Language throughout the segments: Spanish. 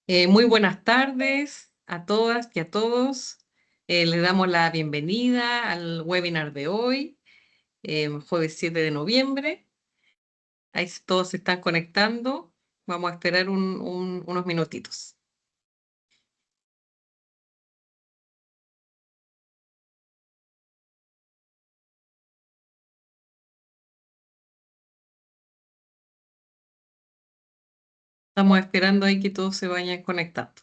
Muy buenas tardes a todas y a todos. Les damos la bienvenida al webinar de hoy, jueves 7 de noviembre. Ahí todos se están conectando. Vamos a esperar unos minutitos. Estamos esperando ahí que todos se vayan conectando.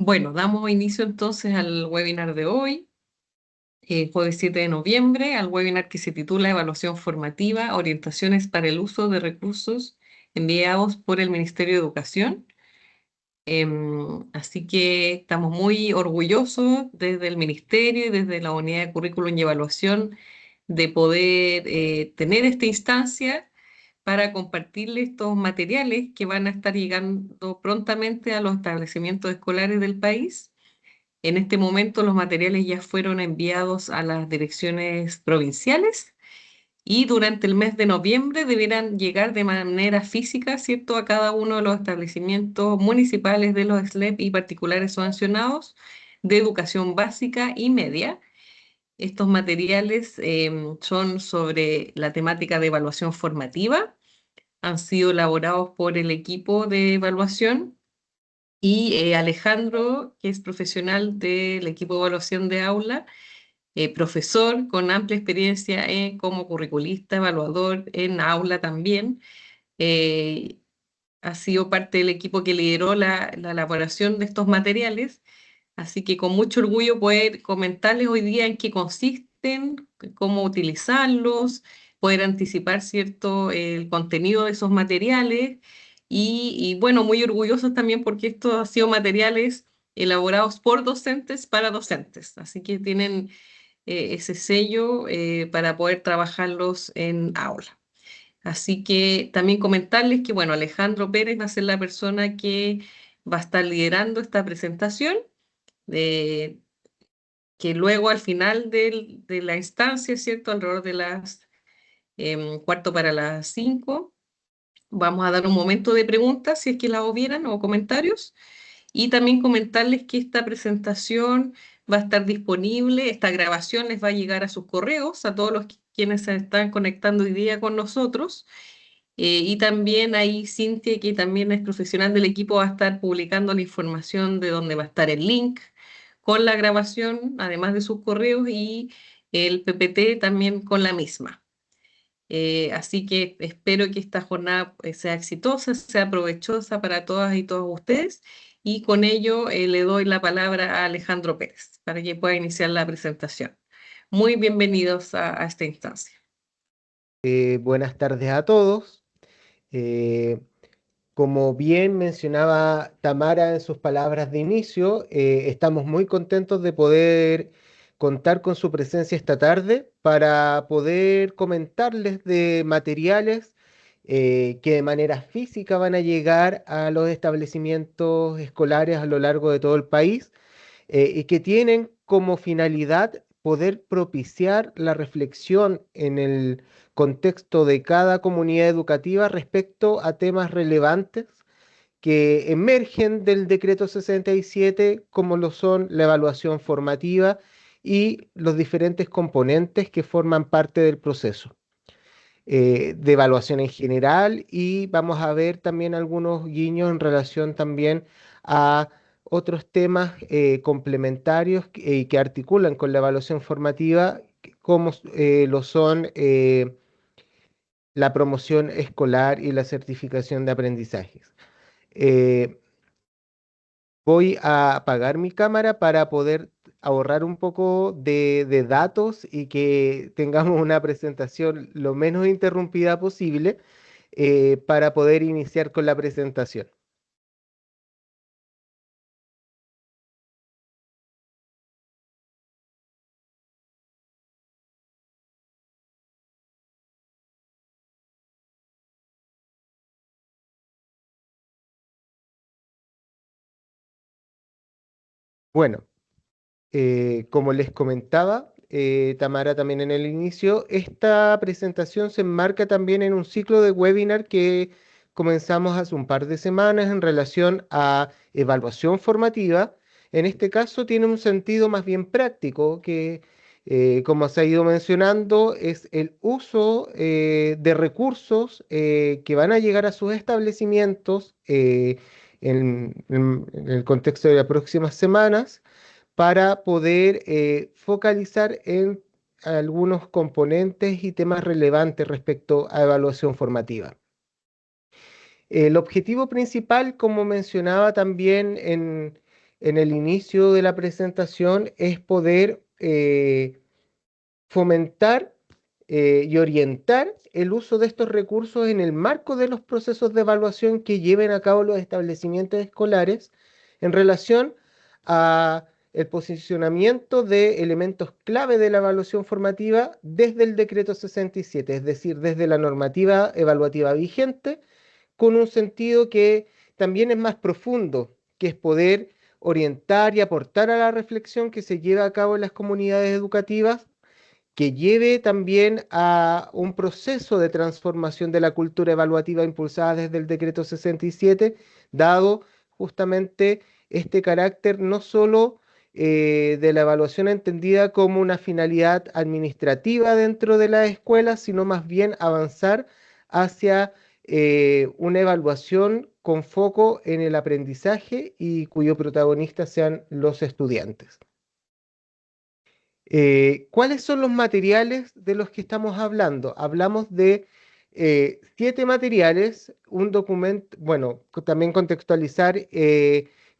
Bueno, damos inicio entonces al webinar de hoy, jueves 7 de noviembre, al webinar que se titula Evaluación formativa, orientaciones para el uso de recursos enviados por el Ministerio de Educación. Así que estamos muy orgullosos desde el Ministerio y desde la Unidad de Currículum y Evaluación de poder tener esta instancia para compartirles estos materiales que van a estar llegando prontamente a los establecimientos escolares del país. En este momento los materiales ya fueron enviados a las direcciones provinciales y durante el mes de noviembre deberán llegar de manera física, ¿cierto?, a cada uno de los establecimientos municipales de los SLEP y particulares sancionados de educación básica y media. Estos materiales son sobre la temática de evaluación formativa, han sido elaborados por el equipo de evaluación y Alejandro, que es profesional del equipo de evaluación de aula, profesor con amplia experiencia como curriculista, evaluador en aula también. eh, Ha sido parte del equipo que lideró la elaboración de estos materiales, así que con mucho orgullo poder comentarles hoy día en qué consisten, cómo utilizarlos, poder anticipar cierto el contenido de esos materiales y bueno, muy orgullosos también porque estos han sido materiales elaborados por docentes para docentes, así que tienen ese sello para poder trabajarlos en aula. Así que también comentarles que, bueno, Alejandro Pérez va a ser la persona que va a estar liderando esta presentación, eh, que luego al final de la instancia, ¿cierto? Alrededor de las cuarto para las 5, vamos a dar un momento de preguntas si es que la hubieran o comentarios. Y también comentarles que esta presentación va a estar disponible, esta grabación les va a llegar a sus correos, a todos los quienes se están conectando hoy día con nosotros. Y también ahí Cintia, que también es profesional del equipo, va a estar publicando la información de dónde va a estar el link con la grabación, además de sus correos, y el PPT también con la misma. Así que espero que esta jornada sea exitosa, sea provechosa para todas y todos ustedes. Y con ello le doy la palabra a Alejandro Pérez para que pueda iniciar la presentación. Muy bienvenidos a esta instancia. Buenas tardes a todos. Eh, Como bien mencionaba Tamara en sus palabras de inicio, estamos muy contentos de poder contar con su presencia esta tarde para poder comentarles de materiales que de manera física van a llegar a los establecimientos escolares a lo largo de todo el país y que tienen como finalidad poder propiciar la reflexión en el contexto de cada comunidad educativa respecto a temas relevantes que emergen del decreto 67, como lo son la evaluación formativa y los diferentes componentes que forman parte del proceso de evaluación en general, y vamos a ver también algunos guiños en relación también a otros temas complementarios que articulan con la evaluación formativa, como lo son la promoción escolar y la certificación de aprendizajes. Eh, Voy a apagar mi cámara para poder ahorrar un poco de datos y que tengamos una presentación lo menos interrumpida posible para poder iniciar con la presentación. Bueno, como les comentaba, Tamara, también en el inicio, esta presentación se enmarca también en un ciclo de webinar que comenzamos hace un par de semanas en relación a evaluación formativa. En este caso tiene un sentido más bien práctico que, como se ha ido mencionando, es el uso de recursos que van a llegar a sus establecimientos en el contexto de las próximas semanas para poder focalizar en algunos componentes y temas relevantes respecto a evaluación formativa. El objetivo principal, como mencionaba también en el inicio de la presentación, es poder fomentar y orientar el uso de estos recursos en el marco de los procesos de evaluación que lleven a cabo los establecimientos escolares en relación a el posicionamiento de elementos clave de la evaluación formativa desde el decreto 67, es decir, desde la normativa evaluativa vigente, con un sentido que también es más profundo, que es poder orientar y aportar a la reflexión que se lleva a cabo en las comunidades educativas, que lleve también a un proceso de transformación de la cultura evaluativa impulsada desde el decreto 67, dado justamente este carácter no solo de la evaluación entendida como una finalidad administrativa dentro de la escuela, sino más bien avanzar hacia una evaluación con foco en el aprendizaje y cuyo protagonista sean los estudiantes. ¿Cuáles son los materiales de los que estamos hablando? Hablamos de 7 materiales, un documento, bueno, también contextualizar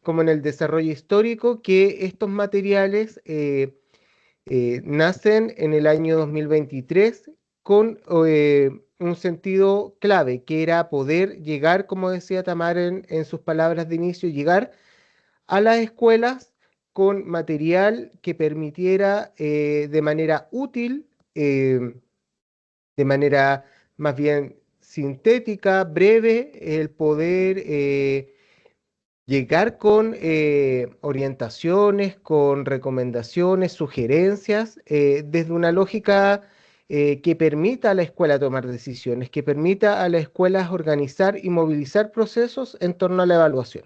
como en el desarrollo histórico que estos materiales nacen en el año 2023 con un sentido clave, que era poder llegar, como decía Tamara en sus palabras de inicio, llegar a las escuelas con material que permitiera de manera útil, de manera más bien sintética, breve, el poder llegar con orientaciones, con recomendaciones, sugerencias, desde una lógica que permita a la escuela tomar decisiones, que permita a las escuelas organizar y movilizar procesos en torno a la evaluación.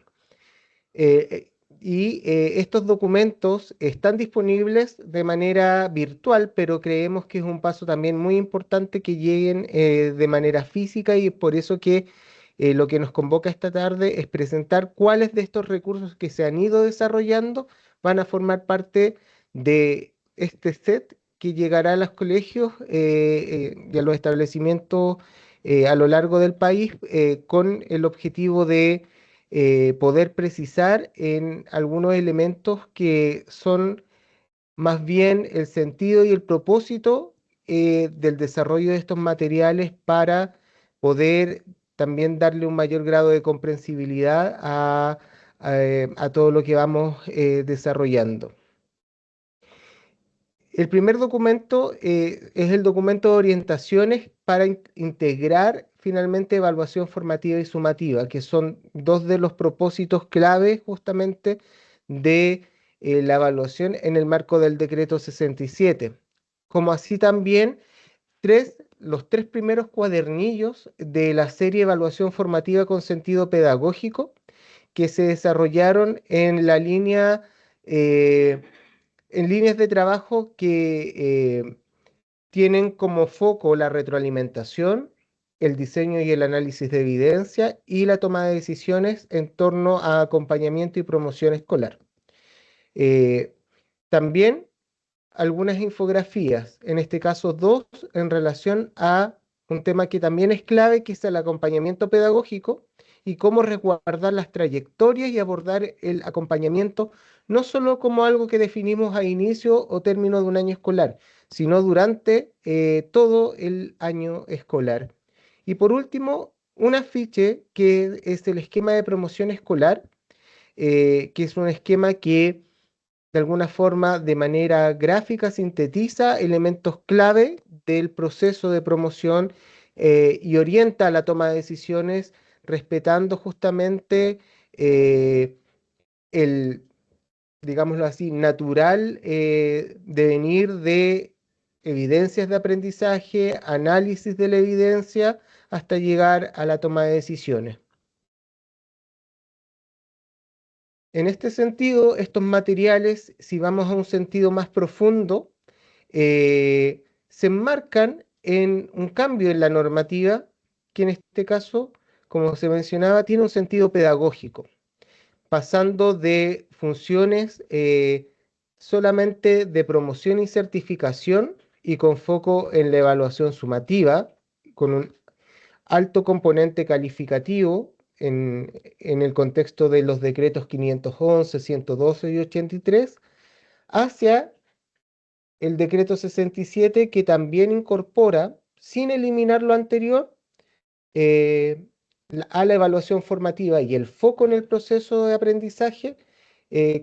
Estos documentos están disponibles de manera virtual, pero creemos que es un paso también muy importante que lleguen de manera física y es por eso que lo que nos convoca esta tarde es presentar cuáles de estos recursos que se han ido desarrollando van a formar parte de este set que llegará a los colegios y a los establecimientos a lo largo del país con el objetivo de poder precisar en algunos elementos que son más bien el sentido y el propósito del desarrollo de estos materiales para poder también darle un mayor grado de comprensibilidad a todo lo que vamos desarrollando. El primer documento es el documento de orientaciones para integrar finalmente evaluación formativa y sumativa, que son dos de los propósitos clave justamente de la evaluación en el marco del decreto 67. Como así también los tres primeros cuadernillos de la serie Evaluación Formativa con Sentido Pedagógico que se desarrollaron eh, en líneas de trabajo que tienen como foco la retroalimentación, el diseño y el análisis de evidencia y la toma de decisiones en torno a acompañamiento y promoción escolar. Eh, También algunas infografías, en este caso dos, en relación a un tema que también es clave, que es el acompañamiento pedagógico y cómo resguardar las trayectorias y abordar el acompañamiento no solo como algo que definimos a inicio o término de un año escolar, sino durante todo el año escolar. Y por último, un afiche que es el esquema de promoción escolar, que es un esquema que de alguna forma, de manera gráfica, sintetiza elementos clave del proceso de promoción y orienta la toma de decisiones respetando justamente el digámoslo así, natural devenir de evidencias de aprendizaje, análisis de la evidencia, hasta llegar a la toma de decisiones. En este sentido, estos materiales, si vamos a un sentido más profundo, se enmarcan en un cambio en la normativa, que en este caso, como se mencionaba, tiene un sentido pedagógico, pasando de funciones solamente de promoción y certificación y con foco en la evaluación sumativa, con un alto componente calificativo en el contexto de los decretos 511, 112 y 83, hacia el decreto 67 que también incorpora, sin eliminar lo anterior, eh, a la evaluación formativa y el foco en el proceso de aprendizaje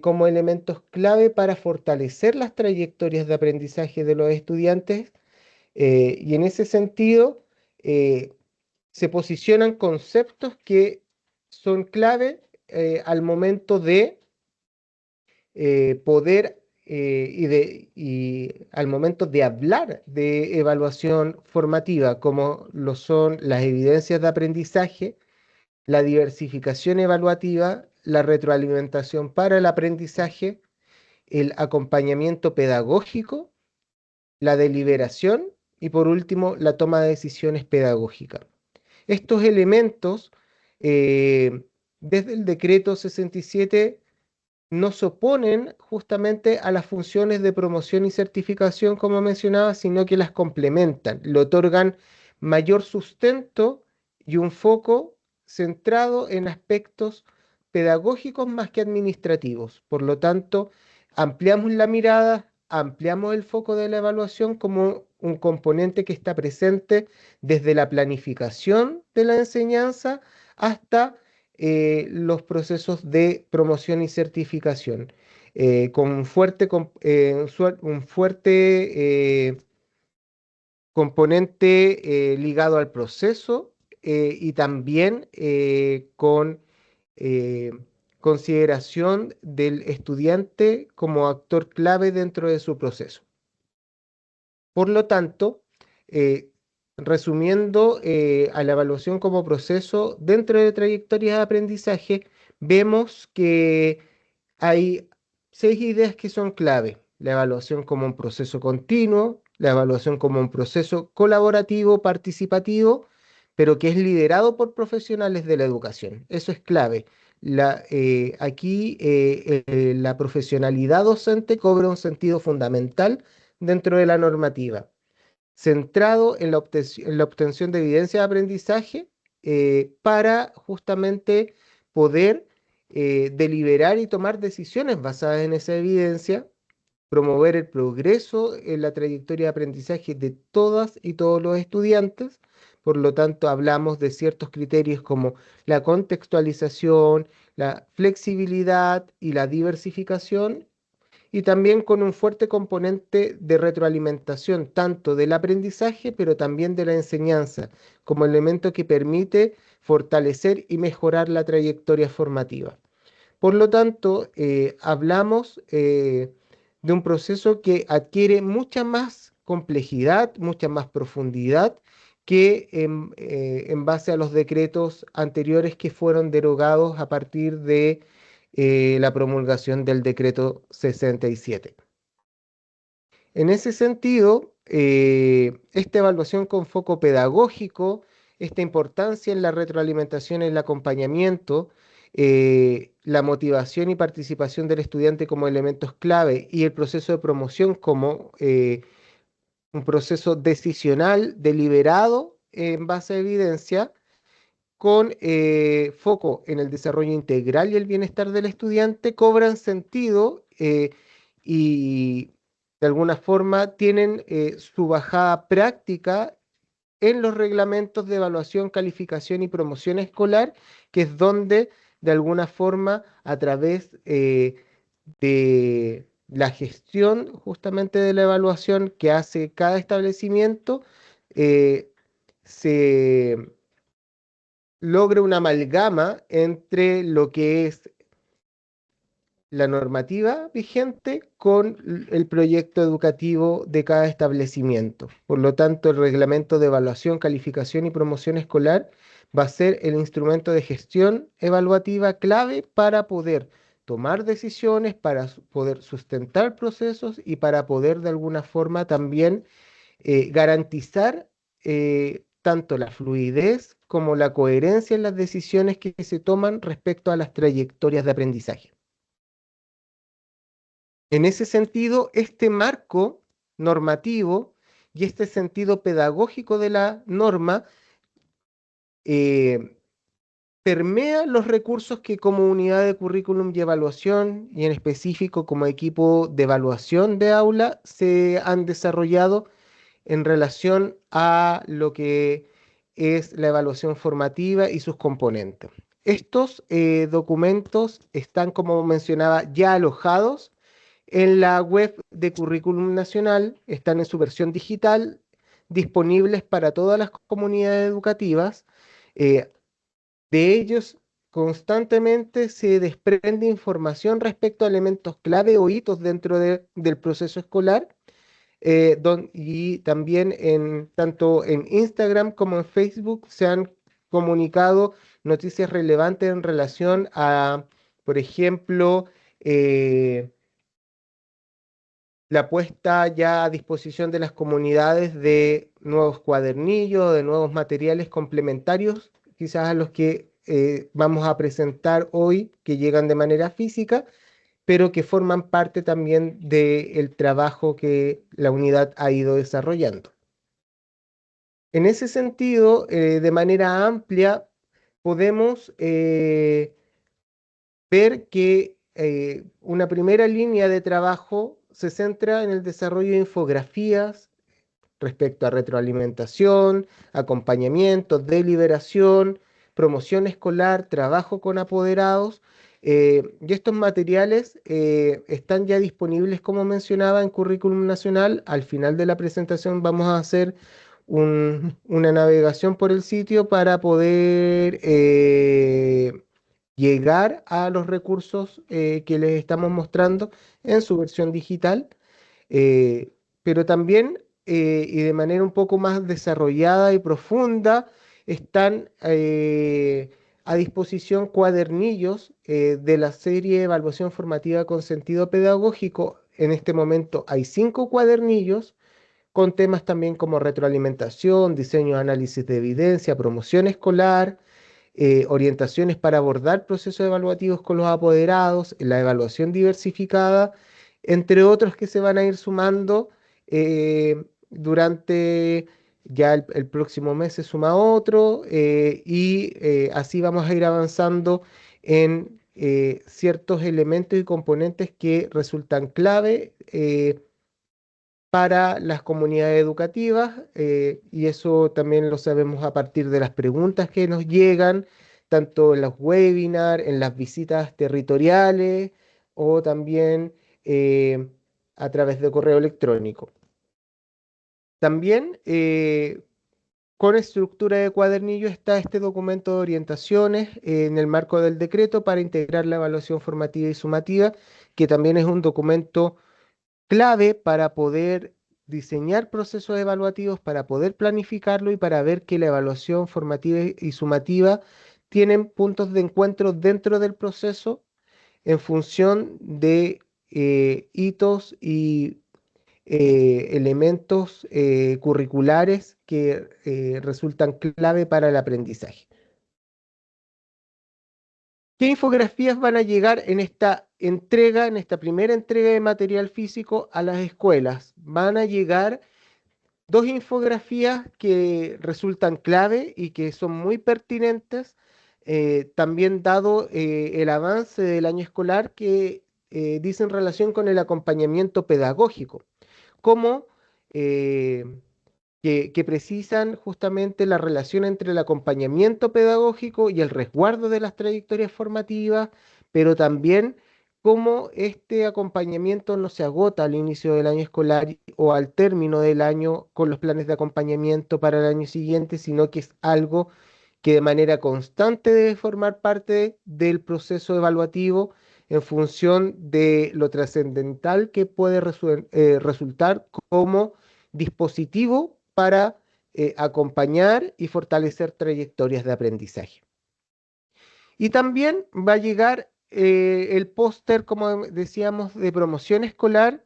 como elementos clave para fortalecer las trayectorias de aprendizaje de los estudiantes y en ese sentido eh, se posicionan conceptos que son clave al momento de poder y al momento de hablar de evaluación formativa, como lo son las evidencias de aprendizaje, la diversificación evaluativa, la retroalimentación para el aprendizaje, el acompañamiento pedagógico, la deliberación y por último la toma de decisiones pedagógicas. Estos elementos, eh, desde el decreto 67, no se oponen justamente a las funciones de promoción y certificación, como mencionaba, sino que las complementan, le otorgan mayor sustento y un foco centrado en aspectos pedagógicos más que administrativos. Por lo tanto, ampliamos la mirada, ampliamos el foco de la evaluación como un componente que está presente desde la planificación de la enseñanza hasta los procesos de promoción y certificación, con un fuerte componente ligado al proceso y también con eh, consideración del estudiante como actor clave dentro de su proceso. Por lo tanto, eh, resumiendo a la evaluación como proceso, dentro de trayectorias de aprendizaje, vemos que hay 6 ideas que son clave. La evaluación como un proceso continuo, la evaluación como un proceso colaborativo, participativo, pero que es liderado por profesionales de la educación. Eso es clave. La profesionalidad docente cobra un sentido fundamental dentro de la normativa, centrado en la obtención de evidencia de aprendizaje para justamente poder deliberar y tomar decisiones basadas en esa evidencia, promover el progreso en la trayectoria de aprendizaje de todas y todos los estudiantes. Por lo tanto, hablamos de ciertos criterios como la contextualización, la flexibilidad y la diversificación y también con un fuerte componente de retroalimentación, tanto del aprendizaje, pero también de la enseñanza, como elemento que permite fortalecer y mejorar la trayectoria formativa. Por lo tanto, hablamos de un proceso que adquiere mucha más complejidad, mucha más profundidad que en base a los decretos anteriores que fueron derogados a partir de la promulgación del decreto 67. En ese sentido, esta evaluación con foco pedagógico, esta importancia en la retroalimentación, el acompañamiento, la motivación y participación del estudiante como elementos clave y el proceso de promoción como un proceso decisional deliberado en base a evidencia, con foco en el desarrollo integral y el bienestar del estudiante, cobran sentido y de alguna forma tienen su bajada práctica en los reglamentos de evaluación, calificación y promoción escolar, que es donde de alguna forma a través de la gestión justamente de la evaluación que hace cada establecimiento, eh, se logra una amalgama entre lo que es la normativa vigente con el proyecto educativo de cada establecimiento. Por lo tanto, el reglamento de evaluación, calificación y promoción escolar va a ser el instrumento de gestión evaluativa clave para poder tomar decisiones, para poder sustentar procesos y para poder de alguna forma también garantizar tanto la fluidez como la coherencia en las decisiones que se toman respecto a las trayectorias de aprendizaje. En ese sentido, este marco normativo y este sentido pedagógico de la norma eh, permea los recursos que como unidad de currículum y evaluación, y en específico como equipo de evaluación de aula, se han desarrollado en relación a lo que es la evaluación formativa y sus componentes. Estos documentos están, como mencionaba, ya alojados en la web de Currículum Nacional, están en su versión digital, disponibles para todas las comunidades educativas. Eh, de ellos constantemente se desprende información respecto a elementos clave o hitos dentro del proceso escolar y también tanto en Instagram como en Facebook se han comunicado noticias relevantes en relación a, por ejemplo, eh, la puesta ya a disposición de las comunidades de nuevos cuadernillos, de nuevos materiales complementarios, quizás a los que vamos a presentar hoy, que llegan de manera física, pero que forman parte también del trabajo que la unidad ha ido desarrollando. En ese sentido, de manera amplia, podemos ver que una primera línea de trabajo se centra en el desarrollo de infografías respecto a retroalimentación, acompañamiento, deliberación, promoción escolar, trabajo con apoderados. Y estos materiales están ya disponibles, como mencionaba, en Currículum Nacional. Al final de la presentación vamos a hacer una navegación por el sitio para poder llegar a los recursos que les estamos mostrando en su versión digital, eh, pero también y de manera un poco más desarrollada y profunda están a disposición cuadernillos de la serie Evaluación Formativa con Sentido Pedagógico. En este momento hay 5 cuadernillos con temas también como retroalimentación, diseño, análisis de evidencia, promoción escolar, orientaciones para abordar procesos evaluativos con los apoderados, la evaluación diversificada, entre otros que se van a ir sumando durante ya el próximo mes se suma otro y así vamos a ir avanzando en ciertos elementos y componentes que resultan clave para las comunidades educativas y eso también lo sabemos a partir de las preguntas que nos llegan, tanto en los webinars, en las visitas territoriales o también a través de correo electrónico. También con estructura de cuadernillo está este documento de orientaciones en el marco del decreto para integrar la evaluación formativa y sumativa, que también es un documento clave para poder diseñar procesos evaluativos, para poder planificarlo y para ver que la evaluación formativa y sumativa tienen puntos de encuentro dentro del proceso en función de hitos y elementos curriculares que resultan clave para el aprendizaje. ¿Qué infografías van a llegar en esta entrega, en esta primera entrega de material físico a las escuelas? Van a llegar 2 infografías que resultan clave y que son muy pertinentes, también dado el avance del año escolar que dicen relación con el acompañamiento pedagógico, como eh, que precisan justamente la relación entre el acompañamiento pedagógico y el resguardo de las trayectorias formativas, pero también cómo este acompañamiento no se agota al inicio del año escolar o al término del año con los planes de acompañamiento para el año siguiente, sino que es algo que de manera constante debe formar parte del proceso evaluativo en función de lo trascendental que puede resultar como dispositivo para acompañar y fortalecer trayectorias de aprendizaje. Y también va a llegar el póster, como decíamos, de promoción escolar,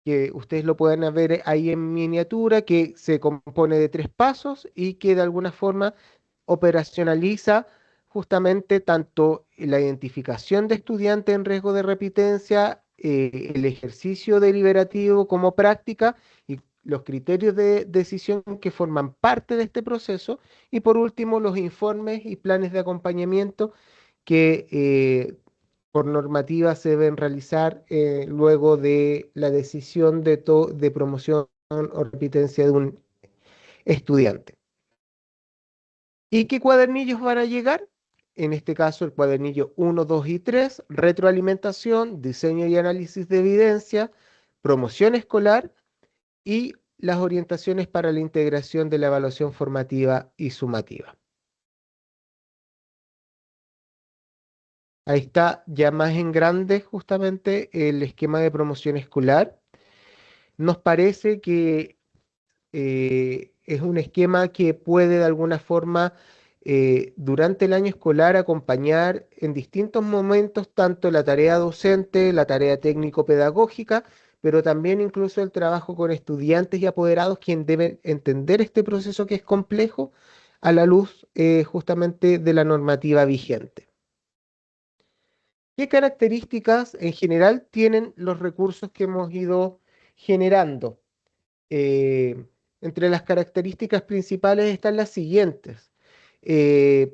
que ustedes lo pueden ver ahí en miniatura, que se compone de 3 pasos y que de alguna forma operacionaliza justamente tanto la identificación de estudiantes en riesgo de repitencia, el ejercicio deliberativo como práctica y los criterios de decisión que forman parte de este proceso, y por último los informes y planes de acompañamiento que por normativa se deben realizar luego de la decisión de promoción o repitencia de un estudiante. ¿Y qué cuadernillos van a llegar? En este caso, el cuadernillo 1, 2 y 3, retroalimentación, diseño y análisis de evidencia, promoción escolar y las orientaciones para la integración de la evaluación formativa y sumativa. Ahí está ya más en grande justamente el esquema de promoción escolar. Nos parece que es un esquema que puede de alguna forma durante el año escolar acompañar en distintos momentos tanto la tarea docente, la tarea técnico-pedagógica, pero también incluso el trabajo con estudiantes y apoderados, quienes deben entender este proceso que es complejo a la luz justamente de la normativa vigente. ¿Qué características en general tienen los recursos que hemos ido generando? Eh, Entre las características principales están las siguientes.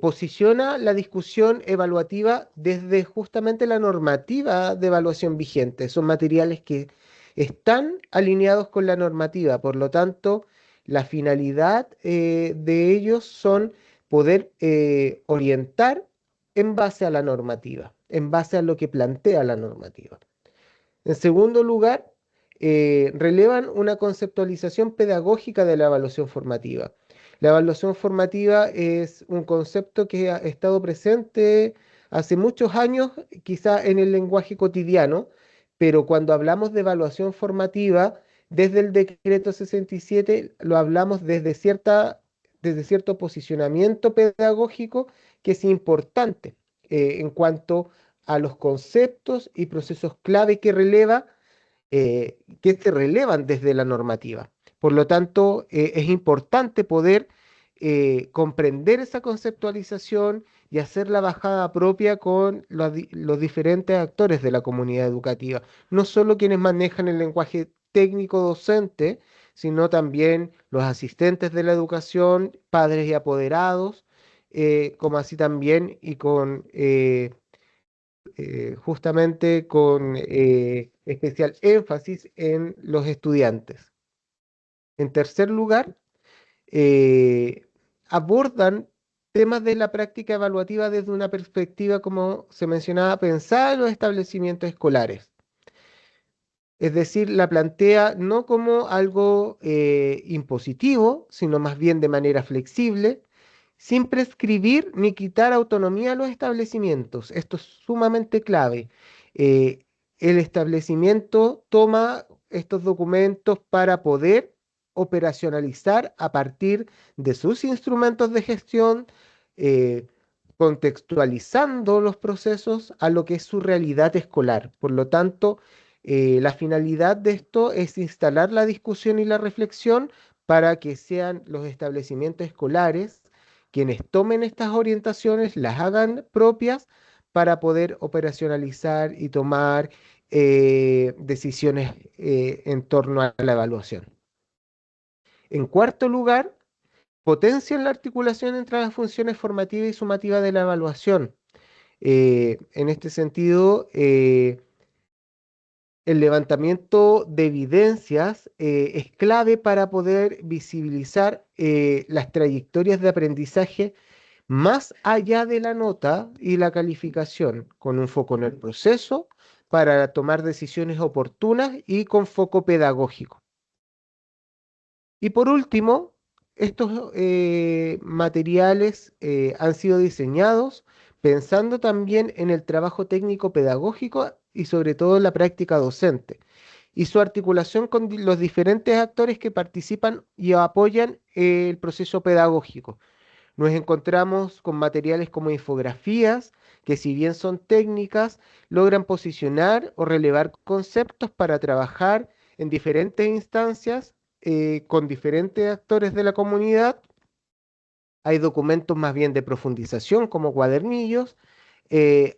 Posiciona la discusión evaluativa desde justamente la normativa de evaluación vigente. Son materiales que están alineados con la normativa, por lo tanto, la finalidad de ellos son poder orientar en base a la normativa, en base a lo que plantea la normativa. En segundo lugar, relevan una conceptualización pedagógica de la evaluación formativa. La evaluación formativa es un concepto que ha estado presente hace muchos años, quizá en el lenguaje cotidiano, pero cuando hablamos de evaluación formativa, desde el decreto 67 lo hablamos desde cierto posicionamiento pedagógico que es importante en cuanto a los conceptos y procesos clave que se relevan desde la normativa. Por lo tanto, es importante poder comprender esa conceptualización y hacer la bajada propia con los diferentes actores de la comunidad educativa, no solo quienes manejan el lenguaje técnico docente, sino también los asistentes de la educación, padres y apoderados, como así también y con justamente con especial énfasis en los estudiantes. En tercer lugar, eh, abordan temas de la práctica evaluativa desde una perspectiva, como se mencionaba, pensada en los establecimientos escolares. Es decir, la plantea no como algo impositivo, sino más bien de manera flexible, sin prescribir ni quitar autonomía a los establecimientos. Esto es sumamente clave. Eh, el establecimiento toma estos documentos para poder operacionalizar a partir de sus instrumentos de gestión, eh, contextualizando los procesos a lo que es su realidad escolar. Por lo tanto, la finalidad de esto es instalar la discusión y la reflexión para que sean los establecimientos escolares quienes tomen estas orientaciones, las hagan propias para poder operacionalizar y tomar decisiones en torno a la evaluación. En cuarto lugar, potencian la articulación entre las funciones formativa y sumativa de la evaluación. En este sentido, el levantamiento de evidencias es clave para poder visibilizar las trayectorias de aprendizaje más allá de la nota y la calificación, con un foco en el proceso para tomar decisiones oportunas y con foco pedagógico. Y por último, estos materiales han sido diseñados pensando también en el trabajo técnico pedagógico y sobre todo en la práctica docente y su articulación con los diferentes actores que participan y apoyan el proceso pedagógico. Nos encontramos con materiales como infografías, que si bien son técnicas, logran posicionar o relevar conceptos para trabajar en diferentes instancias con diferentes actores de la comunidad. Hay documentos más bien de profundización como cuadernillos.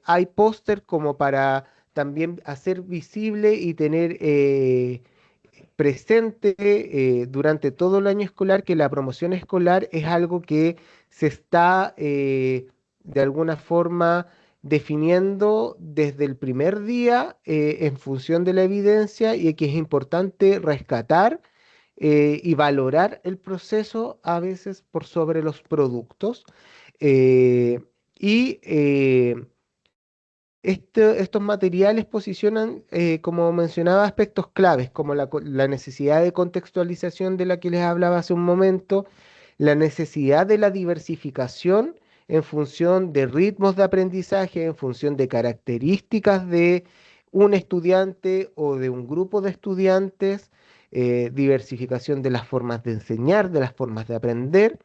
Hay póster como para también hacer visible y tener presente durante todo el año escolar que la promoción escolar es algo que se está de alguna forma definiendo desde el primer día en función de la evidencia y que es importante rescatar y valorar el proceso a veces por sobre los productos. Eh, y estos materiales posicionan, como mencionaba, aspectos claves, como la necesidad de contextualización de la que les hablaba hace un momento, la necesidad de la diversificación en función de ritmos de aprendizaje, en función de características de un estudiante o de un grupo de estudiantes, diversificación de las formas de enseñar, de las formas de aprender,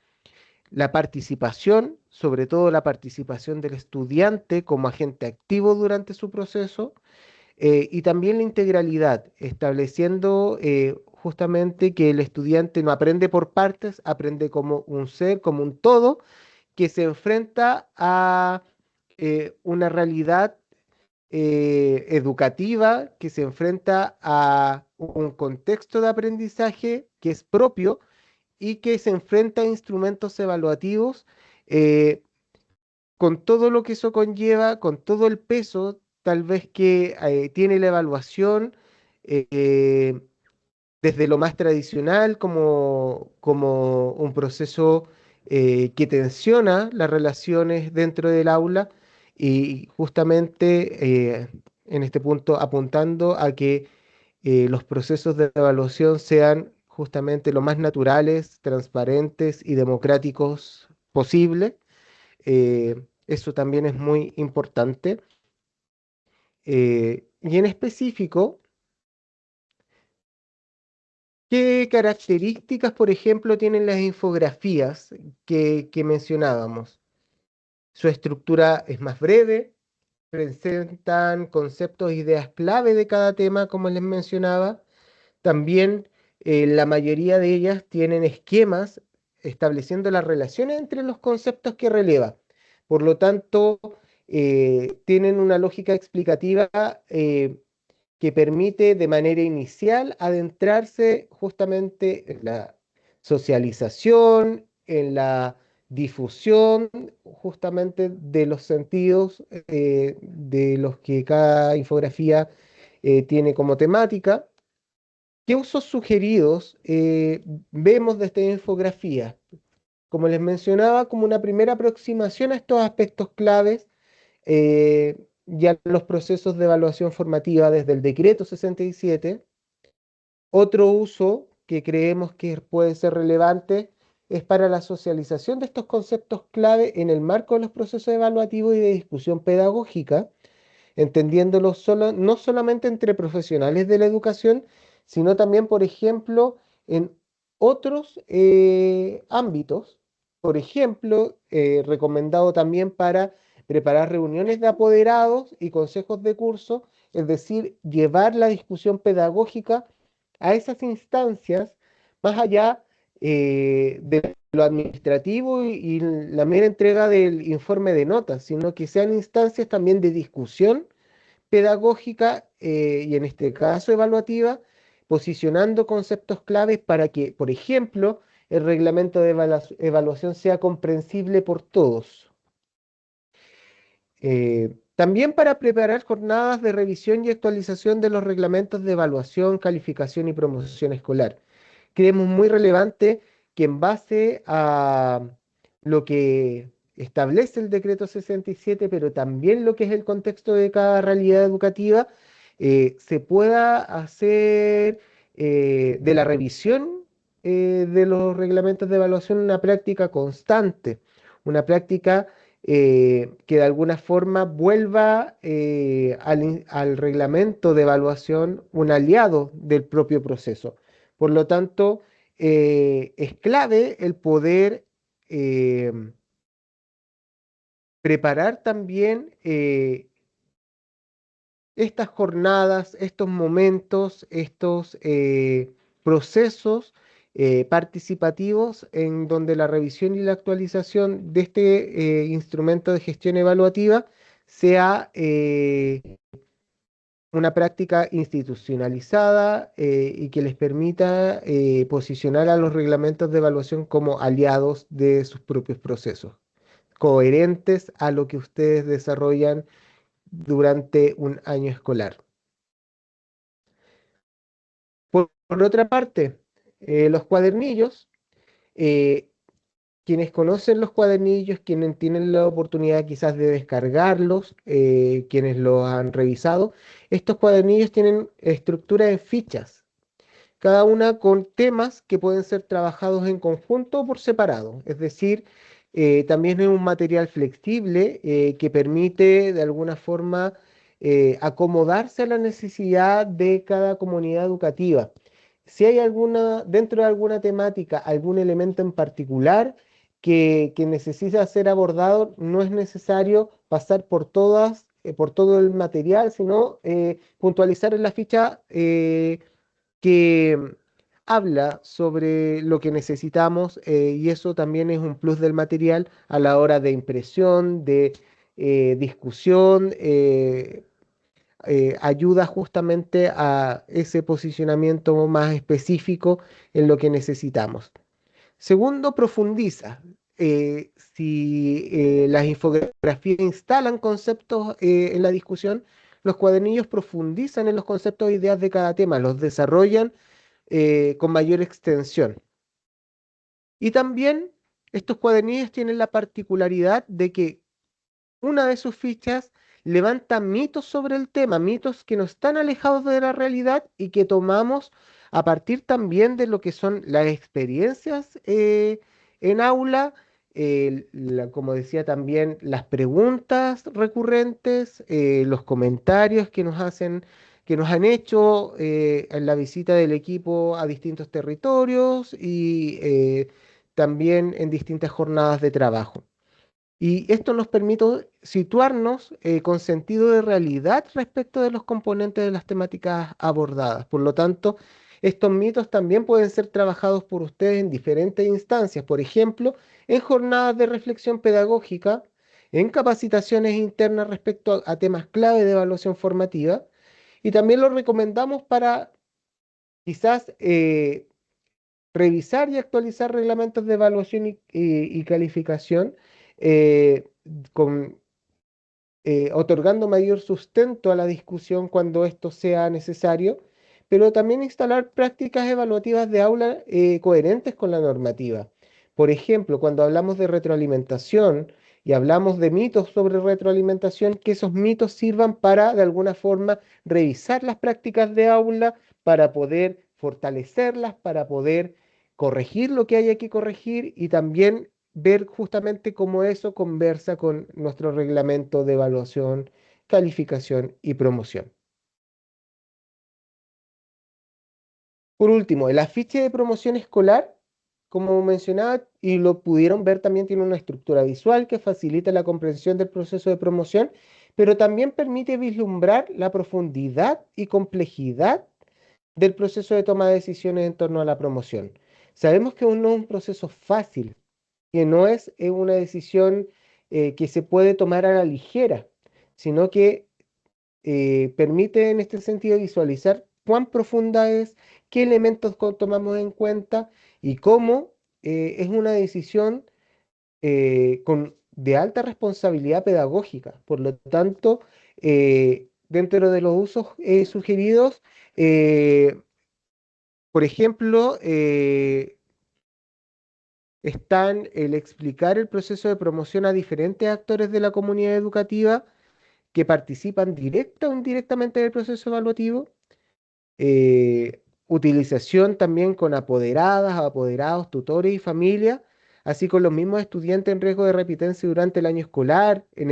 la participación, sobre todo la participación del estudiante como agente activo durante su proceso, y también la integralidad, estableciendo justamente que el estudiante no aprende por partes, aprende como un ser, como un todo, que se enfrenta a una realidad educativa, que se enfrenta a un contexto de aprendizaje que es propio y que se enfrenta a instrumentos evaluativos eh, con todo lo que eso conlleva, con todo el peso tal vez que tiene la evaluación, eh, desde lo más tradicional como un proceso que tensiona las relaciones dentro del aula y justamente en este punto apuntando a que los procesos de evaluación sean justamente lo más naturales, transparentes y democráticos posible. Eso también es muy importante. Y en específico, ¿qué características, por ejemplo, tienen las infografías que mencionábamos? Su estructura es más breve, presentan conceptos e ideas clave de cada tema, como les mencionaba. También la mayoría de ellas tienen esquemas estableciendo las relaciones entre los conceptos que releva. Por lo tanto, tienen una lógica explicativa que permite de manera inicial adentrarse justamente en la socialización, en la difusión justamente de los sentidos de los que cada infografía tiene como temática. ¿Qué usos sugeridos vemos de esta infografía? Como les mencionaba, como una primera aproximación a estos aspectos claves y a los procesos de evaluación formativa desde el decreto 67. Otro uso que creemos que puede ser relevante es para la socialización de estos conceptos clave en el marco de los procesos evaluativos y de discusión pedagógica, entendiéndolo no solamente entre profesionales de la educación, sino también, por ejemplo, en otros ámbitos. Por ejemplo, recomendado también para preparar reuniones de apoderados y consejos de curso, es decir, llevar la discusión pedagógica a esas instancias más allá de lo administrativo y la mera entrega del informe de notas, sino que sean instancias también de discusión pedagógica y en este caso evaluativa, posicionando conceptos claves para que, por ejemplo, el reglamento de evaluación sea comprensible por todos. También para preparar jornadas de revisión y actualización de los reglamentos de evaluación, calificación y promoción escolar. Creemos muy relevante que en base a lo que establece el decreto 67, pero también lo que es el contexto de cada realidad educativa, se pueda hacer de la revisión de los reglamentos de evaluación una práctica constante, una práctica que de alguna forma vuelva al reglamento de evaluación un aliado del propio proceso. Por lo tanto, es clave el poder eh, preparar también estas jornadas, estos momentos, estos procesos participativos en donde la revisión y la actualización de este instrumento de gestión evaluativa sea una práctica institucionalizada y que les permita posicionar a los reglamentos de evaluación como aliados de sus propios procesos, coherentes a lo que ustedes desarrollan durante un año escolar. Por otra parte, los cuadernillos, eh, quienes conocen los cuadernillos, quienes tienen la oportunidad quizás de descargarlos, quienes los han revisado, estos cuadernillos tienen estructura de fichas, cada una con temas que pueden ser trabajados en conjunto o por separado. Es decir, también es un material flexible que permite de alguna forma acomodarse a la necesidad de cada comunidad educativa. Si hay alguna, dentro de alguna temática, algún elemento en particular que necesita ser abordado, no es necesario pasar por todas, por todo el material, sino puntualizar en la ficha que habla sobre lo que necesitamos y eso también es un plus del material a la hora de impresión, de discusión, ayuda justamente a ese posicionamiento más específico en lo que necesitamos. Segundo, profundiza. Si las infografías instalan conceptos en la discusión, los cuadernillos profundizan en los conceptos e ideas de cada tema, los desarrollan con mayor extensión. Y también estos cuadernillos tienen la particularidad de que una de sus fichas levanta mitos sobre el tema, mitos que no están alejados de la realidad y que tomamos a partir también de lo que son las experiencias en aula, como decía también, las preguntas recurrentes, los comentarios que nos hacen, que nos han hecho en la visita del equipo a distintos territorios y también en distintas jornadas de trabajo. Y esto nos permite situarnos con sentido de realidad respecto de los componentes de las temáticas abordadas. Por lo tanto, estos mitos también pueden ser trabajados por ustedes en diferentes instancias, por ejemplo, en jornadas de reflexión pedagógica, en capacitaciones internas respecto a temas clave de evaluación formativa, y también lo recomendamos para quizás revisar y actualizar reglamentos de evaluación y calificación eh, con, otorgando mayor sustento a la discusión cuando esto sea necesario, pero también instalar prácticas evaluativas de aula coherentes con la normativa. Por ejemplo, cuando hablamos de retroalimentación y hablamos de mitos sobre retroalimentación, que esos mitos sirvan para, de alguna forma, revisar las prácticas de aula, para poder fortalecerlas, para poder corregir lo que haya que corregir y también ver justamente cómo eso conversa con nuestro reglamento de evaluación, calificación y promoción. Por último, el afiche de promoción escolar, como mencionaba y lo pudieron ver, también tiene una estructura visual que facilita la comprensión del proceso de promoción, pero también permite vislumbrar la profundidad y complejidad del proceso de toma de decisiones en torno a la promoción. Sabemos que no es un proceso fácil, que no es una decisión que se puede tomar a la ligera, sino que permite en este sentido visualizar cuán profunda es, qué elementos tomamos en cuenta y cómo es una decisión de alta responsabilidad pedagógica. Por lo tanto, dentro de los usos sugeridos, eh, por ejemplo, están el explicar el proceso de promoción a diferentes actores de la comunidad educativa que participan directa o indirectamente del proceso evaluativo, utilización también con apoderadas, apoderados, tutores y familia, así con los mismos estudiantes en riesgo de repitencia durante el año escolar, en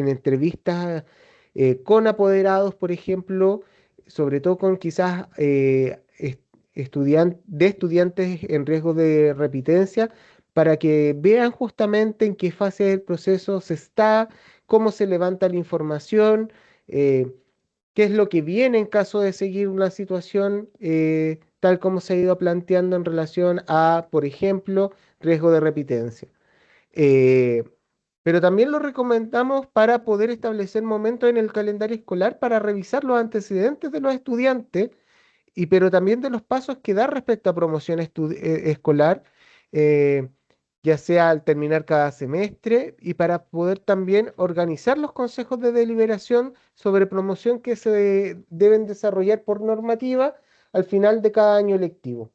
entrevistas con apoderados, por ejemplo, sobre todo con quizás de estudiantes en riesgo de repitencia, para que vean justamente en qué fase del proceso se está, cómo se levanta la información, eh, qué es lo que viene en caso de seguir una situación tal como se ha ido planteando en relación a, por ejemplo, riesgo de repitencia. Eh, pero también lo recomendamos para poder establecer momentos en el calendario escolar para revisar los antecedentes de los estudiantes pero también de los pasos que da respecto a promoción escolar, eh, ya sea al terminar cada semestre y para poder también organizar los consejos de deliberación sobre promoción que se deben desarrollar por normativa al final de cada año lectivo.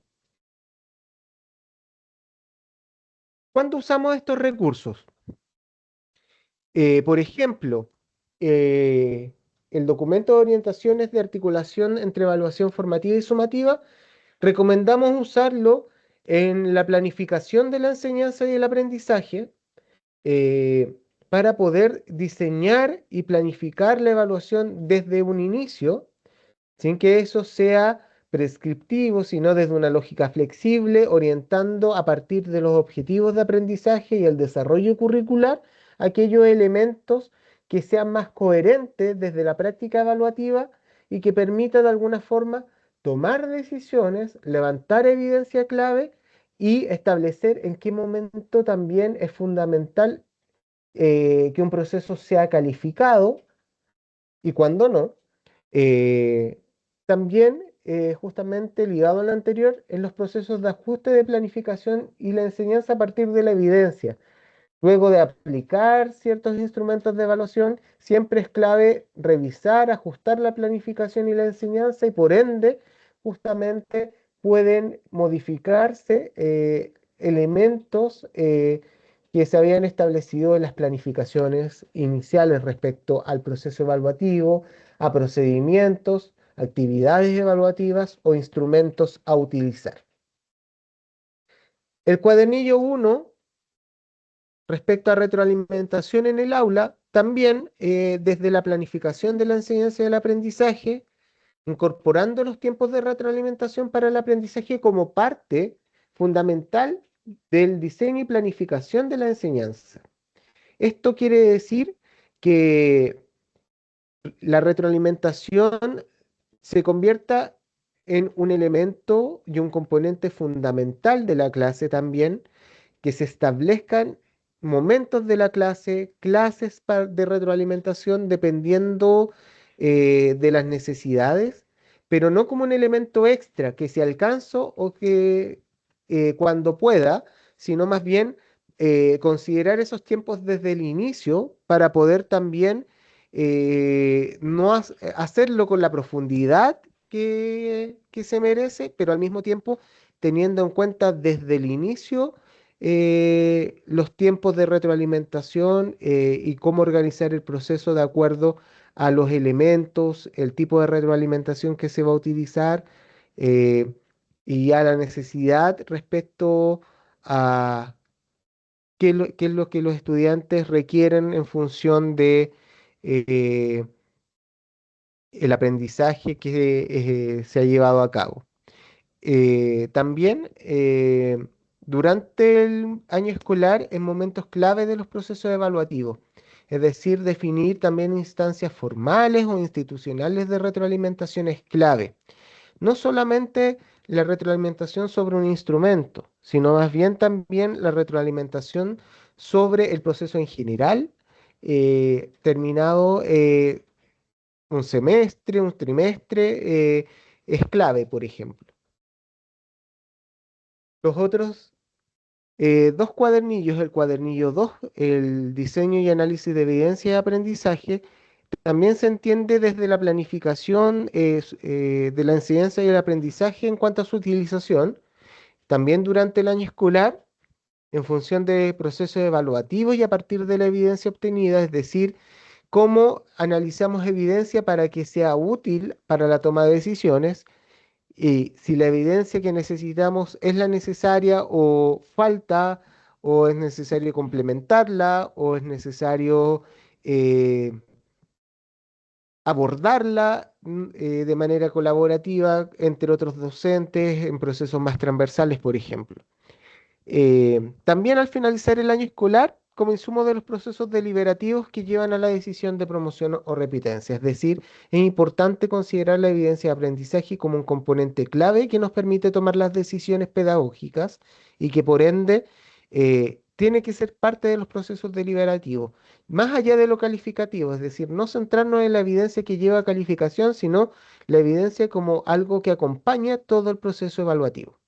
¿Cuándo usamos estos recursos? Por ejemplo, eh, el documento de orientaciones de articulación entre evaluación formativa y sumativa. Recomendamos usarlo en la planificación de la enseñanza y el aprendizaje para poder diseñar y planificar la evaluación desde un inicio sin que eso sea prescriptivo, sino desde una lógica flexible, orientando a partir de los objetivos de aprendizaje y el desarrollo curricular aquellos elementos que sean más coherentes desde la práctica evaluativa y que permitan de alguna forma tomar decisiones, levantar evidencia clave y establecer en qué momento también es fundamental que un proceso sea calificado y cuándo no. Eh, También, justamente ligado a lo anterior, en los procesos de ajuste de planificación y la enseñanza a partir de la evidencia. Luego de aplicar ciertos instrumentos de evaluación, siempre es clave revisar, ajustar la planificación y la enseñanza y por ende, justamente pueden modificarse elementos que se habían establecido en las planificaciones iniciales respecto al proceso evaluativo, a procedimientos, actividades evaluativas o instrumentos a utilizar. El cuadernillo 1 respecto a retroalimentación en el aula, también desde la planificación de la enseñanza y el aprendizaje, incorporando los tiempos de retroalimentación para el aprendizaje como parte fundamental del diseño y planificación de la enseñanza. Esto quiere decir que la retroalimentación se convierta en un elemento y un componente fundamental de la clase también, que se establezcan momentos de la clase, de retroalimentación dependiendo de las necesidades, pero no como un elemento extra que si alcanzo o que cuando pueda, sino más bien considerar esos tiempos desde el inicio para poder también no hacerlo con la profundidad que se merece, pero al mismo tiempo teniendo en cuenta desde el inicio los tiempos de retroalimentación y cómo organizar el proceso de acuerdo a los elementos, el tipo de retroalimentación que se va a utilizar eh, y a la necesidad respecto a qué es lo que los estudiantes requieren en función de eh, el aprendizaje que se ha llevado a cabo. También durante el año escolar en momentos clave de los procesos evaluativos, es decir, definir también instancias formales o institucionales de retroalimentación es clave. No solamente la retroalimentación sobre un instrumento, sino más bien también la retroalimentación sobre el proceso en general, terminado un semestre, un trimestre, es clave, por ejemplo. Los otros dos cuadernillos, el cuadernillo 2, el diseño y análisis de evidencia de aprendizaje, también se entiende desde la planificación de la enseñanza y el aprendizaje en cuanto a su utilización, también durante el año escolar, en función de procesos evaluativos y a partir de la evidencia obtenida, es decir, cómo analizamos evidencia para que sea útil para la toma de decisiones y si la evidencia que necesitamos es la necesaria o falta o es necesario complementarla, o es necesario eh, abordarla de manera colaborativa entre otros docentes en procesos más transversales, por ejemplo. También al finalizar el año escolar, como insumo de los procesos deliberativos que llevan a la decisión de promoción o repitencia. Es decir, es importante considerar la evidencia de aprendizaje como un componente clave que nos permite tomar las decisiones pedagógicas y que por ende tiene que ser parte de los procesos deliberativos, más allá de lo calificativo, es decir, no centrarnos en la evidencia que lleva a calificación, sino la evidencia como algo que acompaña todo el proceso evaluativo.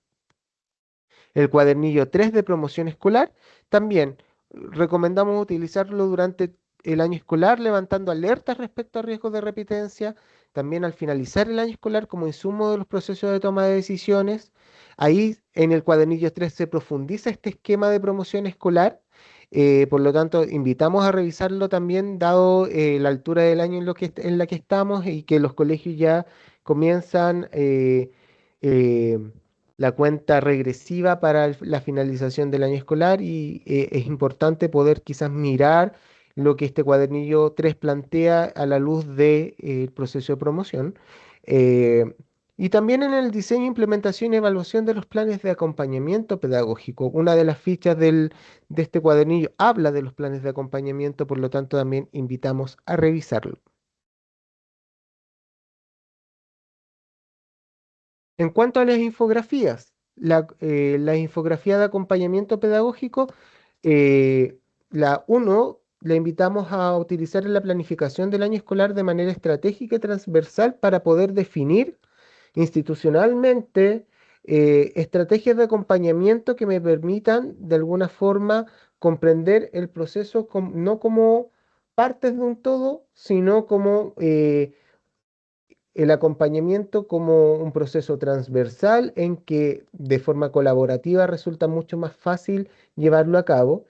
El cuadernillo 3 de promoción escolar también recomendamos utilizarlo durante el año escolar, levantando alertas respecto a riesgos de repitencia, también al finalizar el año escolar como insumo de los procesos de toma de decisiones. Ahí en el cuadernillo 3 se profundiza este esquema de promoción escolar. Por lo tanto, invitamos a revisarlo también, dado la altura del año en la que estamos y que los colegios ya comienzan eh, la cuenta regresiva para la finalización del año escolar y es importante poder quizás mirar lo que este cuadernillo 3 plantea a la luz del proceso de promoción. Eh, y también en el diseño, implementación y evaluación de los planes de acompañamiento pedagógico. Una de las fichas de este cuadernillo habla de los planes de acompañamiento, por lo tanto también invitamos a revisarlo. En cuanto a las infografías, la infografía de acompañamiento pedagógico, la uno la invitamos a utilizar en la planificación del año escolar de manera estratégica y transversal para poder definir institucionalmente estrategias de acompañamiento que me permitan de alguna forma comprender el proceso no como partes de un todo, sino como el acompañamiento como un proceso transversal en que de forma colaborativa resulta mucho más fácil llevarlo a cabo.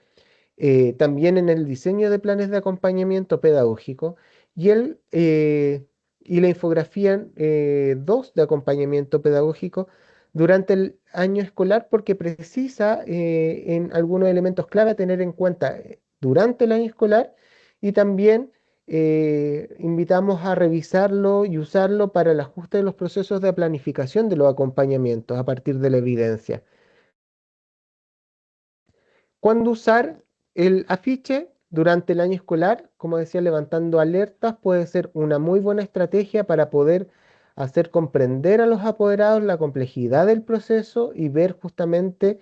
También en el diseño de planes de acompañamiento pedagógico y, y la infografía 2 de acompañamiento pedagógico durante el año escolar porque precisa en algunos elementos clave a tener en cuenta durante el año escolar y también invitamos a revisarlo y usarlo para el ajuste de los procesos de planificación de los acompañamientos a partir de la evidencia. ¿Cuándo usar el afiche? Durante el año escolar, como decía, levantando alertas puede ser una muy buena estrategia para poder hacer comprender a los apoderados la complejidad del proceso y ver justamente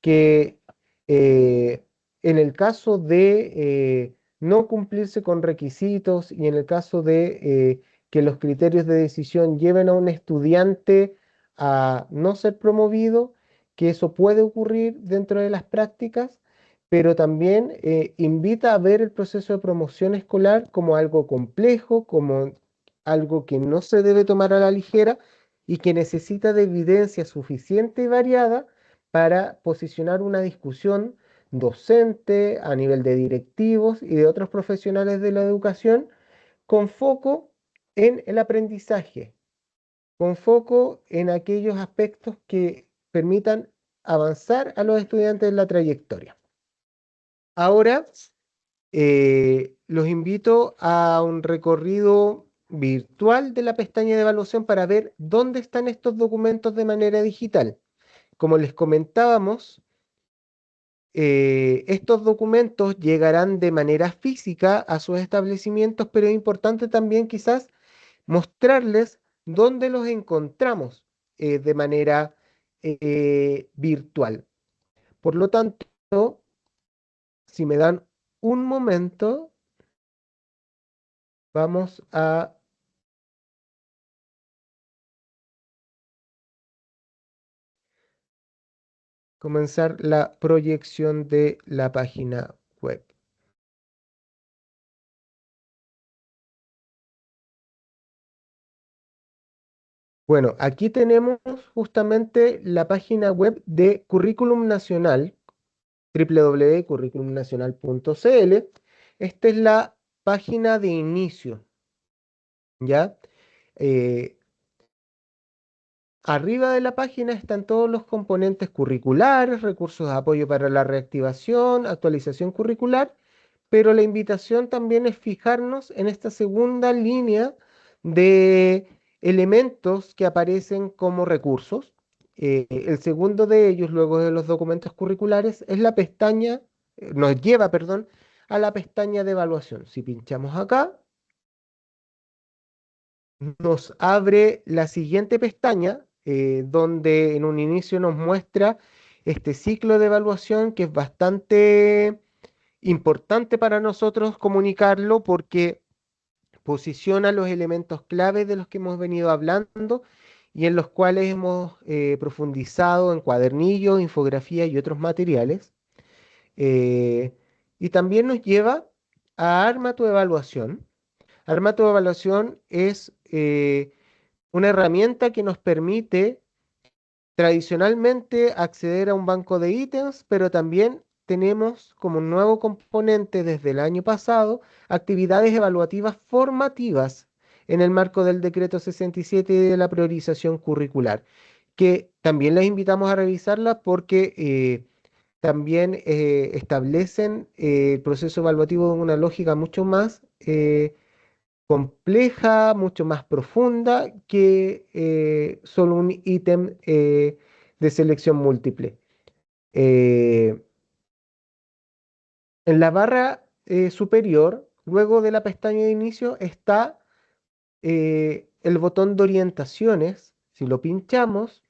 que en el caso de no cumplirse con requisitos y en el caso de que los criterios de decisión lleven a un estudiante a no ser promovido, que eso puede ocurrir dentro de las prácticas, pero también invita a ver el proceso de promoción escolar como algo complejo, como algo que no se debe tomar a la ligera y que necesita de evidencia suficiente y variada para posicionar una discusión docente a nivel de directivos y de otros profesionales de la educación con foco en el aprendizaje, con foco en aquellos aspectos que permitan avanzar a los estudiantes en la trayectoria. Ahora los invito a un recorrido virtual de la pestaña de evaluación para ver dónde están estos documentos de manera digital. Como les comentábamos, estos documentos llegarán de manera física a sus establecimientos, pero es importante también quizás mostrarles dónde los encontramos de manera virtual. Por lo tanto, si me dan un momento, vamos a comenzar la proyección de la página web. Bueno, aquí tenemos justamente la página web de Currículum Nacional, www.curriculumnacional.cl. Esta es la página de inicio, ¿ya? Eh, Arriba de la página están todos los componentes curriculares, recursos de apoyo para la reactivación, actualización curricular, pero la invitación también es fijarnos en esta segunda línea de elementos que aparecen como recursos. El segundo de ellos, luego de los documentos curriculares, es la pestaña, nos lleva, perdón, a la pestaña de evaluación. Si pinchamos acá, nos abre la siguiente pestaña, donde en un inicio nos muestra este ciclo de evaluación que es bastante importante para nosotros comunicarlo porque posiciona los elementos claves de los que hemos venido hablando y en los cuales hemos profundizado en cuadernillos, infografía y otros materiales. Eh, y también nos lleva a Arma tu evaluación. Arma tu evaluación es una herramienta que nos permite tradicionalmente acceder a un banco de ítems, pero también tenemos como un nuevo componente desde el año pasado actividades evaluativas formativas en el marco del decreto 67 y de la priorización curricular, que también les invitamos a revisarla porque también establecen el proceso evaluativo en una lógica mucho más compleja, mucho más profunda que solo un ítem de selección múltiple. Eh, en la barra superior, luego de la pestaña de inicio, está el botón de orientaciones. Si lo pinchamos,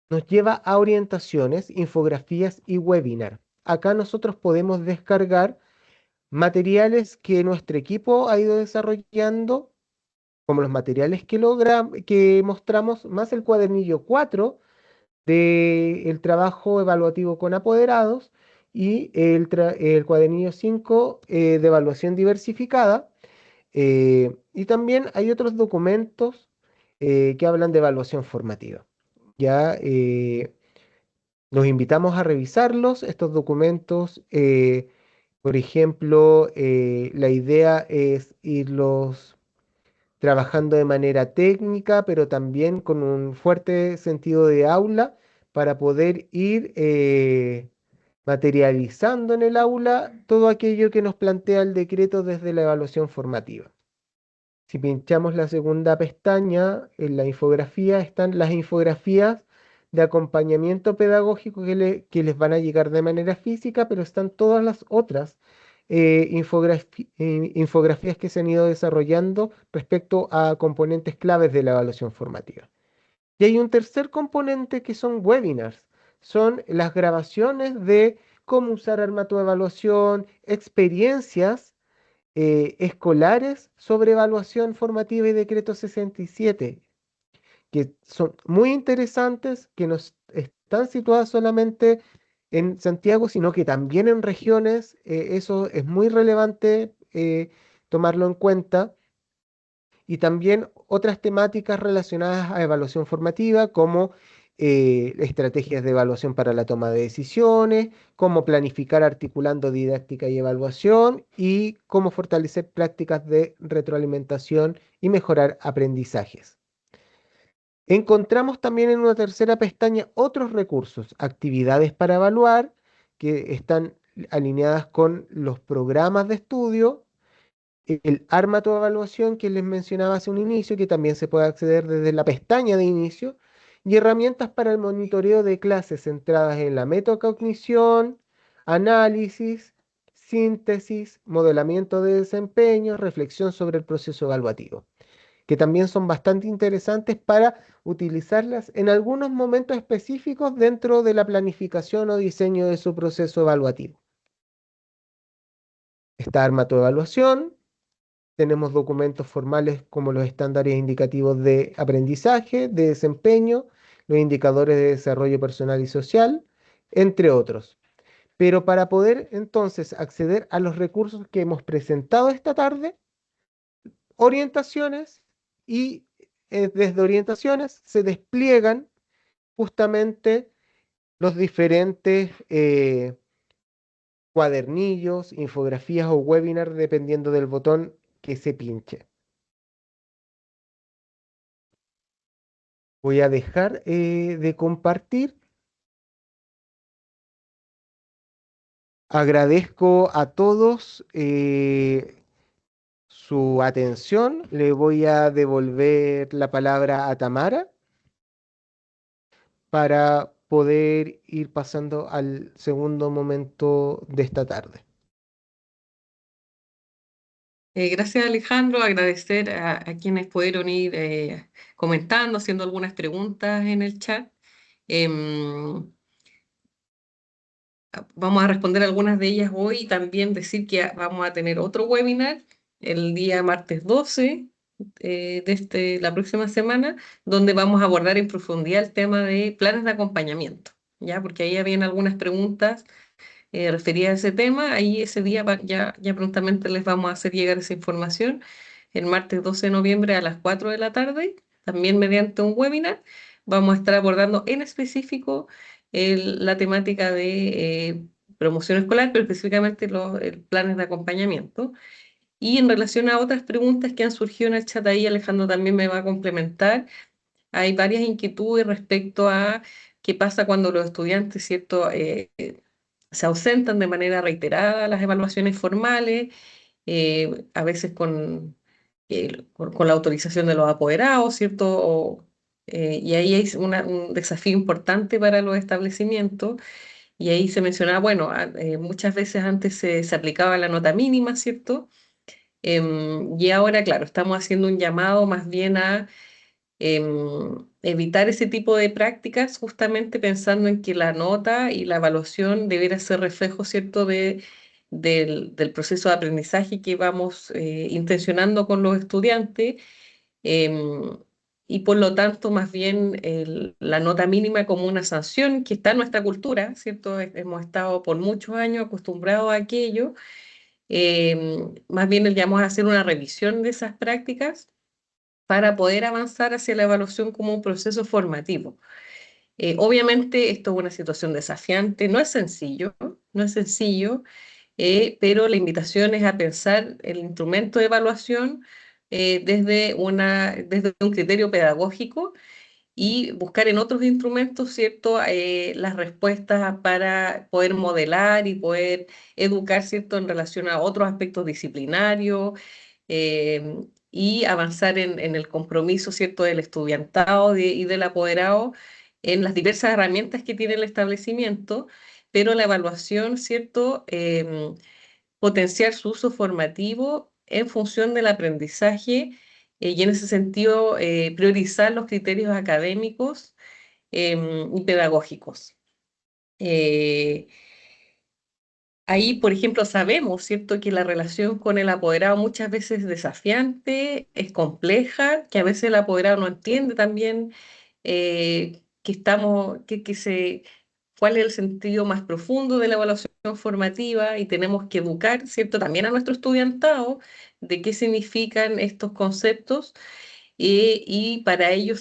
nos lleva a orientaciones, infografías y webinar. Acá nosotros podemos descargar materiales que nuestro equipo ha ido desarrollando como los materiales que mostramos, más el cuadernillo 4 del trabajo evaluativo con apoderados y el cuadernillo 5 de evaluación diversificada. Y también hay otros documentos que hablan de evaluación formativa. Ya los invitamos a revisarlos, estos documentos. Por ejemplo, la idea es irlos trabajando de manera técnica, pero también con un fuerte sentido de aula para poder ir materializando en el aula todo aquello que nos plantea el decreto desde la evaluación formativa. Si pinchamos la segunda pestaña, en la infografía están las infografías de acompañamiento pedagógico que les van a llegar de manera física, pero están todas las otras infografías que se han ido desarrollando respecto a componentes claves de la evaluación formativa. Y hay un tercer componente que son webinars. Son las grabaciones de cómo usar Arma tu Evaluación, experiencias escolares sobre evaluación formativa y decreto 67, que son muy interesantes, que no están situadas solamente en Santiago, sino que también en regiones. Eso es muy relevante tomarlo en cuenta. Y también otras temáticas relacionadas a evaluación formativa, como estrategias de evaluación para la toma de decisiones, cómo planificar articulando didáctica y evaluación y cómo fortalecer prácticas de retroalimentación y mejorar aprendizajes. Encontramos también en una tercera pestaña otros recursos, actividades para evaluar, que están alineadas con los programas de estudio, el Arma tu Evaluación que les mencionaba hace un inicio, que también se puede acceder desde la pestaña de inicio, y herramientas para el monitoreo de clases centradas en la metacognición, análisis, síntesis, modelamiento de desempeño, reflexión sobre el proceso evaluativo, que también son bastante interesantes para utilizarlas en algunos momentos específicos dentro de la planificación o diseño de su proceso evaluativo. Está Arma tu Evaluación. Tenemos documentos formales como los estándares indicativos de aprendizaje, de desempeño, los indicadores de desarrollo personal y social, entre otros. Pero para poder entonces acceder a los recursos que hemos presentado esta tarde, orientaciones y desde orientaciones se despliegan justamente los diferentes cuadernillos, infografías o webinars dependiendo del botón que se pinche. Voy a dejar de compartir. Agradezco a todos su atención. Le voy a devolver la palabra a Tamara para poder ir pasando al segundo momento de esta tarde. Gracias, Alejandro. Agradecer a quienes pudieron ir comentando, haciendo algunas preguntas en el chat. Em, Vamos a responder algunas de ellas hoy y también decir que vamos a tener otro webinar el día martes 12 la próxima semana, donde vamos a abordar en profundidad el tema de planes de acompañamiento, ¿ya? Porque ahí habían algunas preguntas referidas a ese tema. Ahí ese día ya prontamente les vamos a hacer llegar esa información el martes 12 de noviembre a las 4 de la tarde, también mediante un webinar. Vamos a estar abordando en específico la temática de promoción escolar, pero específicamente los planes de acompañamiento. Y en relación a otras preguntas que han surgido en el chat ahí, Alejandro también me va a complementar. Hay varias inquietudes respecto a qué pasa cuando los estudiantes, ¿cierto? Se ausentan de manera reiterada a las evaluaciones formales, a veces con la autorización de los apoderados, ¿cierto? Y ahí hay un desafío importante para los establecimientos. Y ahí se mencionaba, bueno, muchas veces antes se aplicaba la nota mínima, ¿cierto? Y ahora, claro, estamos haciendo un llamado más bien a evitar ese tipo de prácticas, justamente pensando en que la nota y la evaluación debiera ser reflejo, ¿cierto?, del proceso de aprendizaje que vamos intencionando con los estudiantes. em, y por lo tanto, más bien la nota mínima como una sanción que está en nuestra cultura, ¿cierto? Hemos estado por muchos años acostumbrados a aquello. Más bien el llamamos a hacer una revisión de esas prácticas para poder avanzar hacia la evaluación como un proceso formativo. Obviamente esto es una situación desafiante, no es sencillo, no es sencillo, pero la invitación es a pensar el instrumento de evaluación desde un criterio pedagógico y buscar en otros instrumentos, ¿cierto?, las respuestas para poder modelar y poder educar, ¿cierto?, en relación a otros aspectos disciplinarios, y avanzar en el compromiso, ¿cierto?, del estudiantado y del apoderado en las diversas herramientas que tiene el establecimiento, pero la evaluación, ¿cierto?, potenciar su uso formativo en función del aprendizaje y en ese sentido priorizar los criterios académicos y pedagógicos. Eh, Ahí, por ejemplo, sabemos, ¿cierto?, que la relación con el apoderado muchas veces es desafiante, es compleja, que a veces el apoderado no entiende también que estamos, cuál es el sentido más profundo de la evaluación formativa y tenemos que educar, ¿cierto?, también a nuestro estudiantado de qué significan estos conceptos y para ello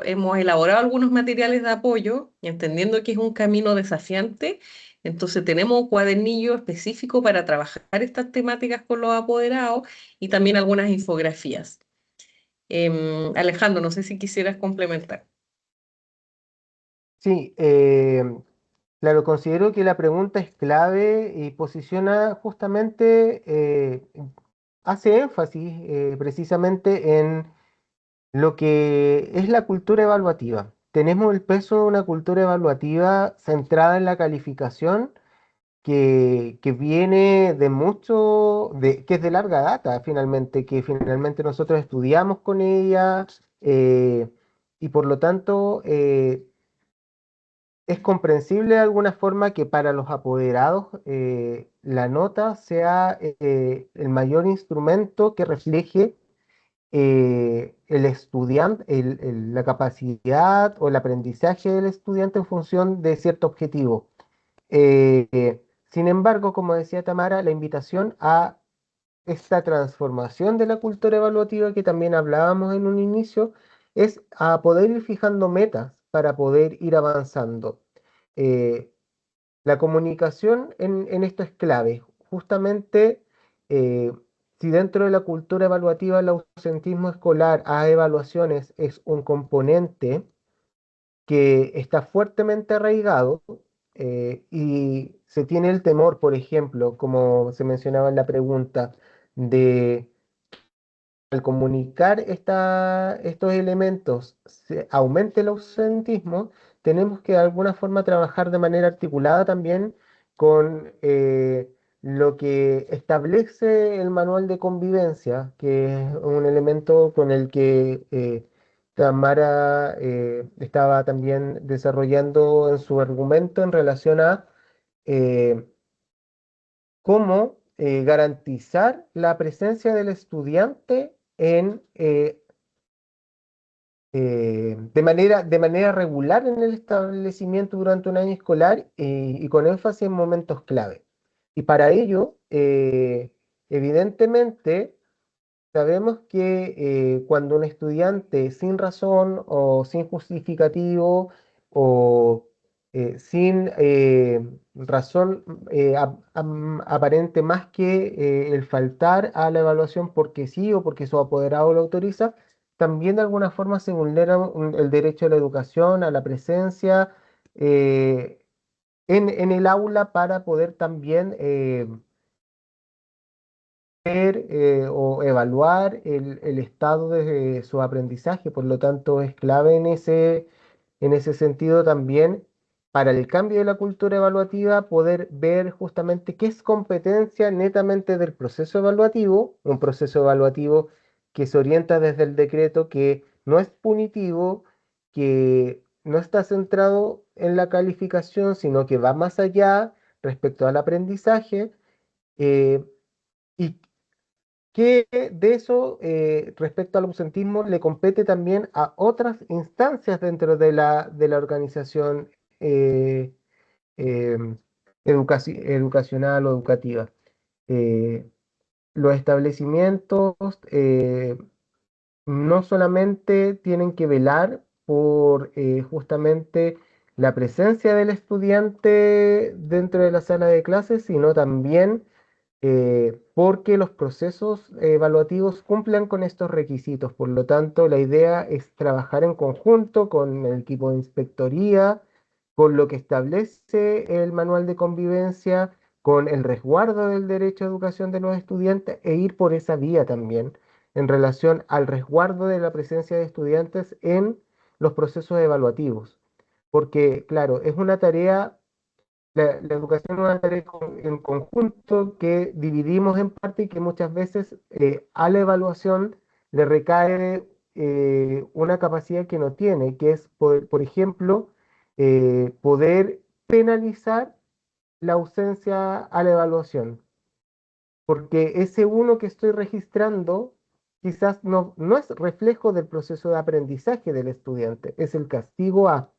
hemos elaborado algunos materiales de apoyo, entendiendo que es un camino desafiante. Entonces tenemos un cuadernillo específico para trabajar estas temáticas con los apoderados y también algunas infografías. Alejandro, no sé si quisieras complementar. Sí, claro, considero que la pregunta es clave y posiciona justamente, hace énfasis precisamente en lo que es la cultura evaluativa. Tenemos el peso de una cultura evaluativa centrada en la calificación que viene de mucho, que es de larga data finalmente, que finalmente nosotros estudiamos con ella y por lo tanto es comprensible de alguna forma que para los apoderados la nota sea el mayor instrumento que refleje el estudiante, la capacidad o el aprendizaje del estudiante en función de cierto objetivo. Sin embargo, como decía Tamara, la invitación a esta transformación de la cultura evaluativa que también hablábamos en un inicio es a poder ir fijando metas para poder ir avanzando. Eh, la comunicación en esto es clave. Justamente, si dentro de la cultura evaluativa el ausentismo escolar a evaluaciones es un componente, que está fuertemente arraigado y se tiene el temor, por ejemplo, como se mencionaba en la pregunta, de al comunicar estos elementos se aumente el ausentismo, tenemos que de alguna forma trabajar de manera articulada también con lo que establece el manual de convivencia, que es un elemento con el que Tamara estaba también desarrollando en su argumento en relación a eh, cómo garantizar la presencia del estudiante de manera regular en el establecimiento durante un año escolar y con énfasis en momentos clave. Y para ello, evidentemente, sabemos que cuando un estudiante sin razón o sin justificativo o sin razón aparente más que el faltar a la evaluación porque sí o porque su apoderado lo autoriza, también de alguna forma se vulnera el derecho a la educación, a la presencia eh, en el aula para poder también o evaluar el estado de su aprendizaje. Por lo tanto, es clave en ese sentido también para el cambio de la cultura evaluativa poder ver justamente qué es competencia netamente del proceso evaluativo, un proceso evaluativo que se orienta desde el decreto, que no es punitivo, que no está centrado en la calificación, sino que va más allá respecto al aprendizaje. eh, y que de eso, respecto al ausentismo, le compete también a otras instancias dentro de la organización eh, eh, educacional o educativa. Eh, los establecimientos no solamente tienen que velar por justamente la presencia del estudiante dentro de la sala de clases, sino también porque los procesos evaluativos cumplan con estos requisitos. Por lo tanto, la idea es trabajar en conjunto con el equipo de inspectoría, con lo que establece el manual de convivencia, con el resguardo del derecho a educación de los estudiantes e ir por esa vía también en relación al resguardo de la presencia de estudiantes en los procesos evaluativos. Porque, claro, es una tarea la educación es una tarea en conjunto que dividimos en parte y que muchas veces a la evaluación le recae una capacidad que no tiene, que es, poder, por ejemplo, poder penalizar la ausencia a la evaluación. Porque ese uno que estoy registrando quizás no es reflejo del proceso de aprendizaje del estudiante, es el castigo a.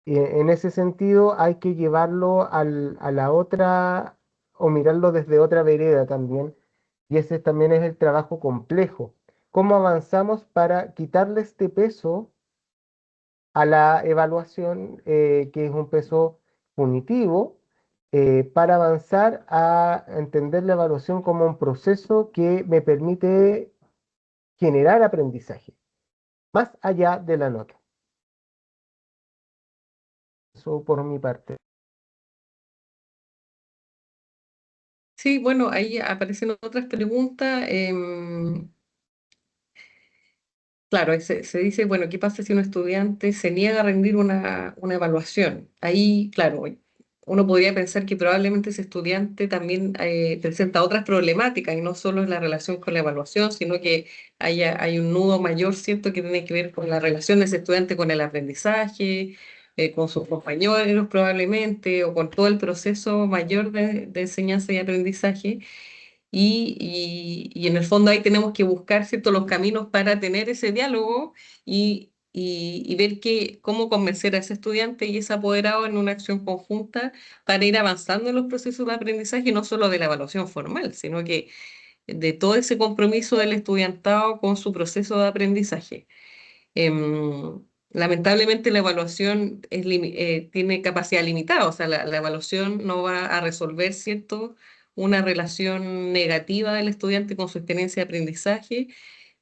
En ese sentido, hay que llevarlo a la otra o mirarlo desde otra vereda también. Y ese también es el trabajo complejo. ¿Cómo avanzamos para quitarle este peso a la evaluación, que es un peso punitivo, para avanzar a entender la evaluación como un proceso que me permite generar aprendizaje, más allá de la nota? Eso por mi parte. Sí, bueno, ahí aparecen otras preguntas. Claro, se dice, bueno, ¿qué pasa si un estudiante se niega a rendir una evaluación? Ahí, claro, uno podría pensar que probablemente ese estudiante también presenta otras problemáticas y no solo es la relación con la evaluación, sino que hay un nudo mayor, ¿cierto?, que tiene que ver con la relación de ese estudiante con el aprendizaje, con sus compañeros probablemente, o con todo el proceso mayor de enseñanza y aprendizaje. Y en el fondo ahí tenemos que buscar, ¿cierto?, los caminos para tener ese diálogo y ver cómo convencer a ese estudiante y ese apoderado en una acción conjunta para ir avanzando en los procesos de aprendizaje, no solo de la evaluación formal, sino que de todo ese compromiso del estudiantado con su proceso de aprendizaje. Lamentablemente la evaluación tiene capacidad limitada, o sea, la evaluación no va a resolver, ¿cierto?, una relación negativa del estudiante con su experiencia de aprendizaje.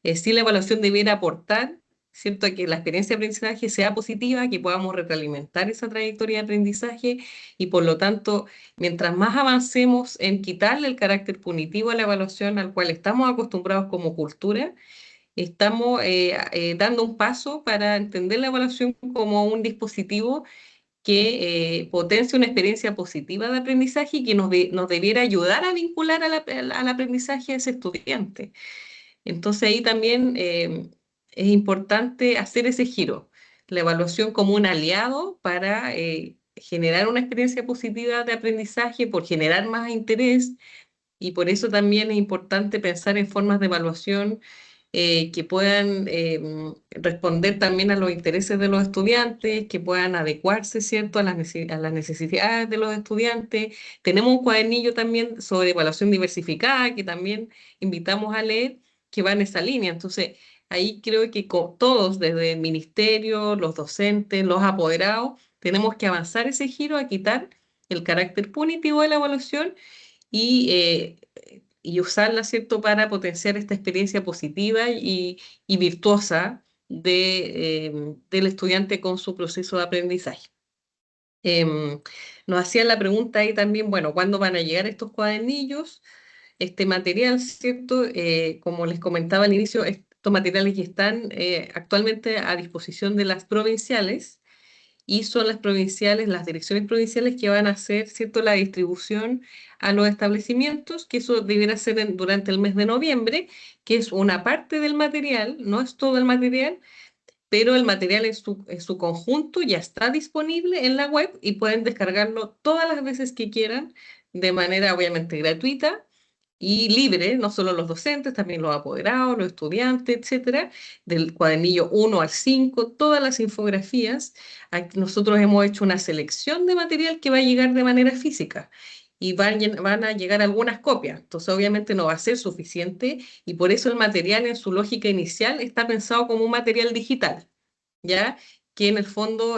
Sí, la evaluación debiera aportar, ¿cierto? A que la experiencia de aprendizaje sea positiva, que podamos retroalimentar esa trayectoria de aprendizaje y por lo tanto, mientras más avancemos en quitarle el carácter punitivo a la evaluación al cual estamos acostumbrados como cultura, estamos dando un paso para entender la evaluación como un dispositivo que potencia una experiencia positiva de aprendizaje y que nos debiera ayudar a vincular al aprendizaje a ese estudiante. Entonces ahí también es importante hacer ese giro, la evaluación como un aliado para generar una experiencia positiva de aprendizaje, por generar más interés, y por eso también es importante pensar en formas de evaluación que puedan responder también a los intereses de los estudiantes, que puedan adecuarse, ¿cierto?, a las necesidades de los estudiantes. Tenemos un cuadernillo también sobre evaluación diversificada que también invitamos a leer, que va en esa línea. Entonces, ahí creo que todos, desde el ministerio, los docentes, los apoderados, tenemos que avanzar ese giro a quitar el carácter punitivo de la evaluación y usarla, ¿cierto?, para potenciar esta experiencia positiva y virtuosa del estudiante con su proceso de aprendizaje. Nos hacían la pregunta ahí también, bueno, ¿cuándo van a llegar estos cuadernillos? Este material, ¿cierto? Como les comentaba al inicio, estos materiales que están actualmente a disposición de las provinciales y son las provinciales, las direcciones provinciales que van a hacer, ¿cierto?, la distribución a los establecimientos, que eso deberá ser durante el mes de noviembre, que es una parte del material, no es todo el material, pero el material en su conjunto ya está disponible en la web y pueden descargarlo todas las veces que quieran, de manera obviamente gratuita y libre, no solo los docentes, también los apoderados, los estudiantes, etcétera, del cuadernillo 1 al 5, todas las infografías. Aquí nosotros hemos hecho una selección de material que va a llegar de manera física y van a llegar algunas copias. Entonces, obviamente no va a ser suficiente y por eso el material en su lógica inicial está pensado como un material digital, ¿ya? Que en el fondo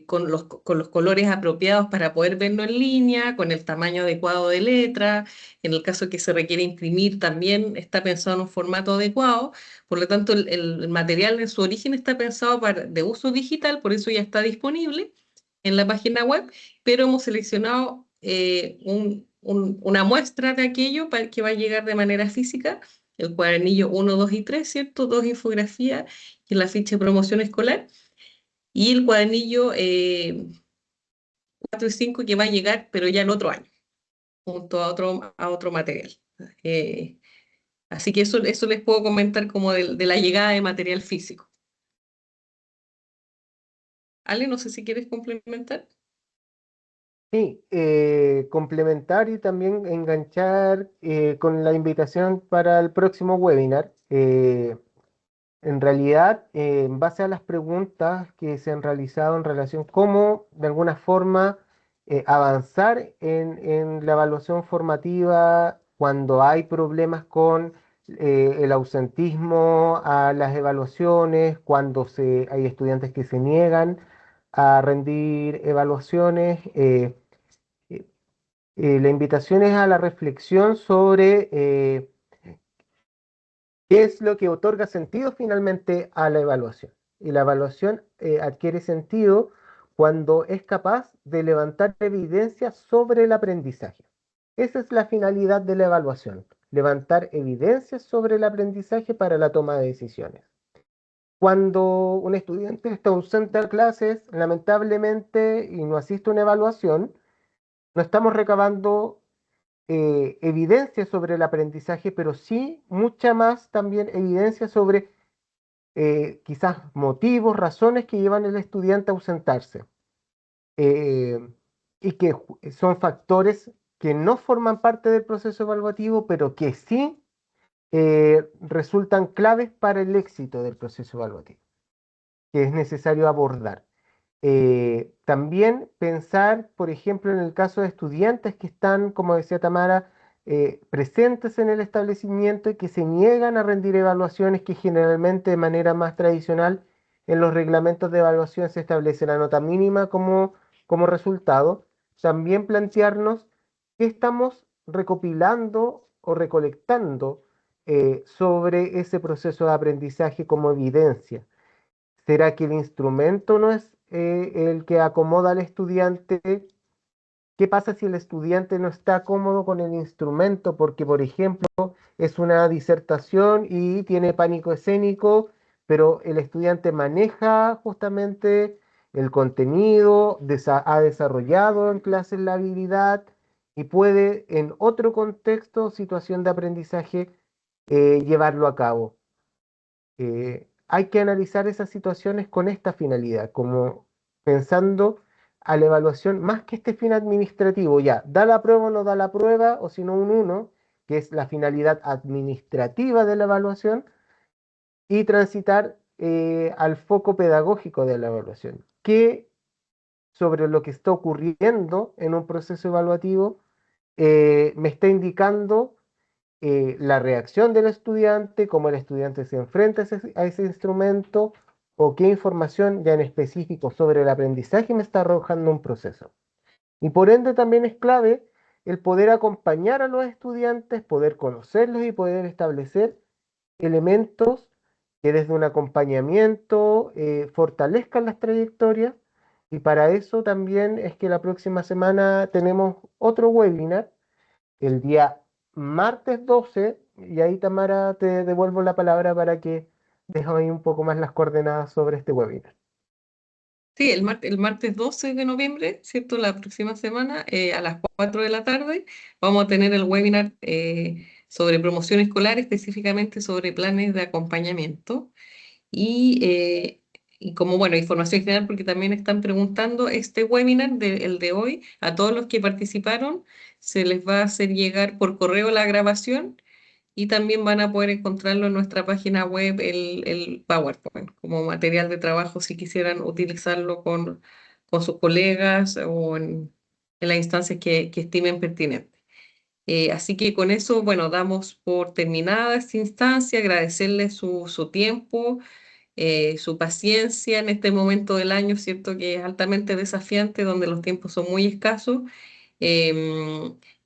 con los colores apropiados para poder verlo en línea, con el tamaño adecuado de letra, en el caso que se requiere imprimir también está pensado en un formato adecuado, por lo tanto el material en su origen está pensado de uso digital, por eso ya está disponible en la página web, pero hemos seleccionado una muestra de aquello que va a llegar de manera física, el cuadernillo 1, 2 y 3, ¿cierto? Dos infografías y la ficha de promoción escolar y el cuadernillo 4 y 5 que va a llegar, pero ya el otro año, junto a otro material. Eh, Así que eso les puedo comentar como de la llegada de material físico. Ale, no sé si quieres complementar. Sí, complementar y también enganchar con la invitación para el próximo webinar. En realidad, en base a las preguntas que se han realizado en relación cómo, de alguna forma, avanzar en la evaluación formativa cuando hay problemas con el ausentismo a las evaluaciones, cuando hay estudiantes que se niegan a rendir evaluaciones. Eh, la invitación es a la reflexión sobre ¿qué es lo que otorga sentido finalmente a la evaluación? Y la evaluación adquiere sentido cuando es capaz de levantar evidencia sobre el aprendizaje. Esa es la finalidad de la evaluación, levantar evidencias sobre el aprendizaje para la toma de decisiones. Cuando un estudiante está ausente a clases, lamentablemente, y no asiste a una evaluación, no estamos recabando evidencia sobre el aprendizaje, pero sí mucha más también evidencia sobre quizás motivos, razones que llevan al estudiante a ausentarse eh, y que son factores que no forman parte del proceso evaluativo, pero que sí resultan claves para el éxito del proceso evaluativo, que es necesario abordar. También pensar, por ejemplo, en el caso de estudiantes que están, como decía Tamara, presentes en el establecimiento y que se niegan a rendir evaluaciones que generalmente de manera más tradicional en los reglamentos de evaluación se establece la nota mínima como resultado. También plantearnos qué estamos recopilando o recolectando sobre ese proceso de aprendizaje como evidencia. ¿Será que el instrumento no es el que acomoda al estudiante? ¿Qué pasa si el estudiante no está cómodo con el instrumento? Porque, por ejemplo, es una disertación y tiene pánico escénico, pero el estudiante maneja justamente el contenido, ha desarrollado en clases la habilidad y puede en otro contexto, situación de aprendizaje, llevarlo a cabo. Hay que analizar esas situaciones con esta finalidad, como pensando a la evaluación más que este fin administrativo, ya, da la prueba o no da la prueba, o si no un uno, que es la finalidad administrativa de la evaluación, y transitar al foco pedagógico de la evaluación, que sobre lo que está ocurriendo en un proceso evaluativo me está indicando la reacción del estudiante, cómo el estudiante se enfrenta a ese instrumento o qué información ya en específico sobre el aprendizaje me está arrojando un proceso. Y por ende también es clave el poder acompañar a los estudiantes, poder conocerlos y poder establecer elementos que desde un acompañamiento fortalezcan las trayectorias. Y para eso también es que la próxima semana tenemos otro webinar el día martes 12, y ahí Tamara te devuelvo la palabra para que dejes ahí un poco más las coordenadas sobre este webinar. Sí, el martes 12 de noviembre, ¿cierto? La próxima semana, a las 4 de la tarde, vamos a tener el webinar sobre promoción escolar, específicamente sobre planes de acompañamiento. Y como, bueno, información general, porque también están preguntando, este webinar, el de hoy, a todos los que participaron, se les va a hacer llegar por correo la grabación y también van a poder encontrarlo en nuestra página web, el PowerPoint, como material de trabajo si quisieran utilizarlo con sus colegas o en las instancias que estimen pertinentes. Así que con eso, bueno, damos por terminada esta instancia, agradecerles su tiempo, su paciencia en este momento del año, ¿cierto? Que es altamente desafiante, donde los tiempos son muy escasos.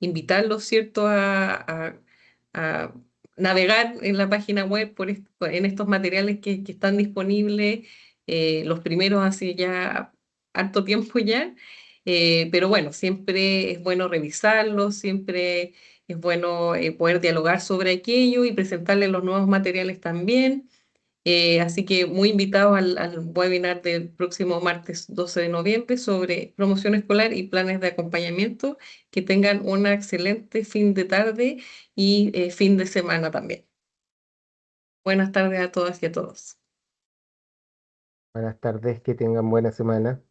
Invitarlos, ¿cierto? A navegar en la página web en estos materiales que están disponibles, los primeros hace ya harto tiempo ya. Pero bueno, siempre es bueno revisarlos, siempre es bueno poder dialogar sobre aquello y presentarles los nuevos materiales también. Así que muy invitados al webinar del próximo martes 12 de noviembre sobre promoción escolar y planes de acompañamiento. Que tengan un excelente fin de tarde y fin de semana también. Buenas tardes a todas y a todos. Buenas tardes, que tengan buena semana.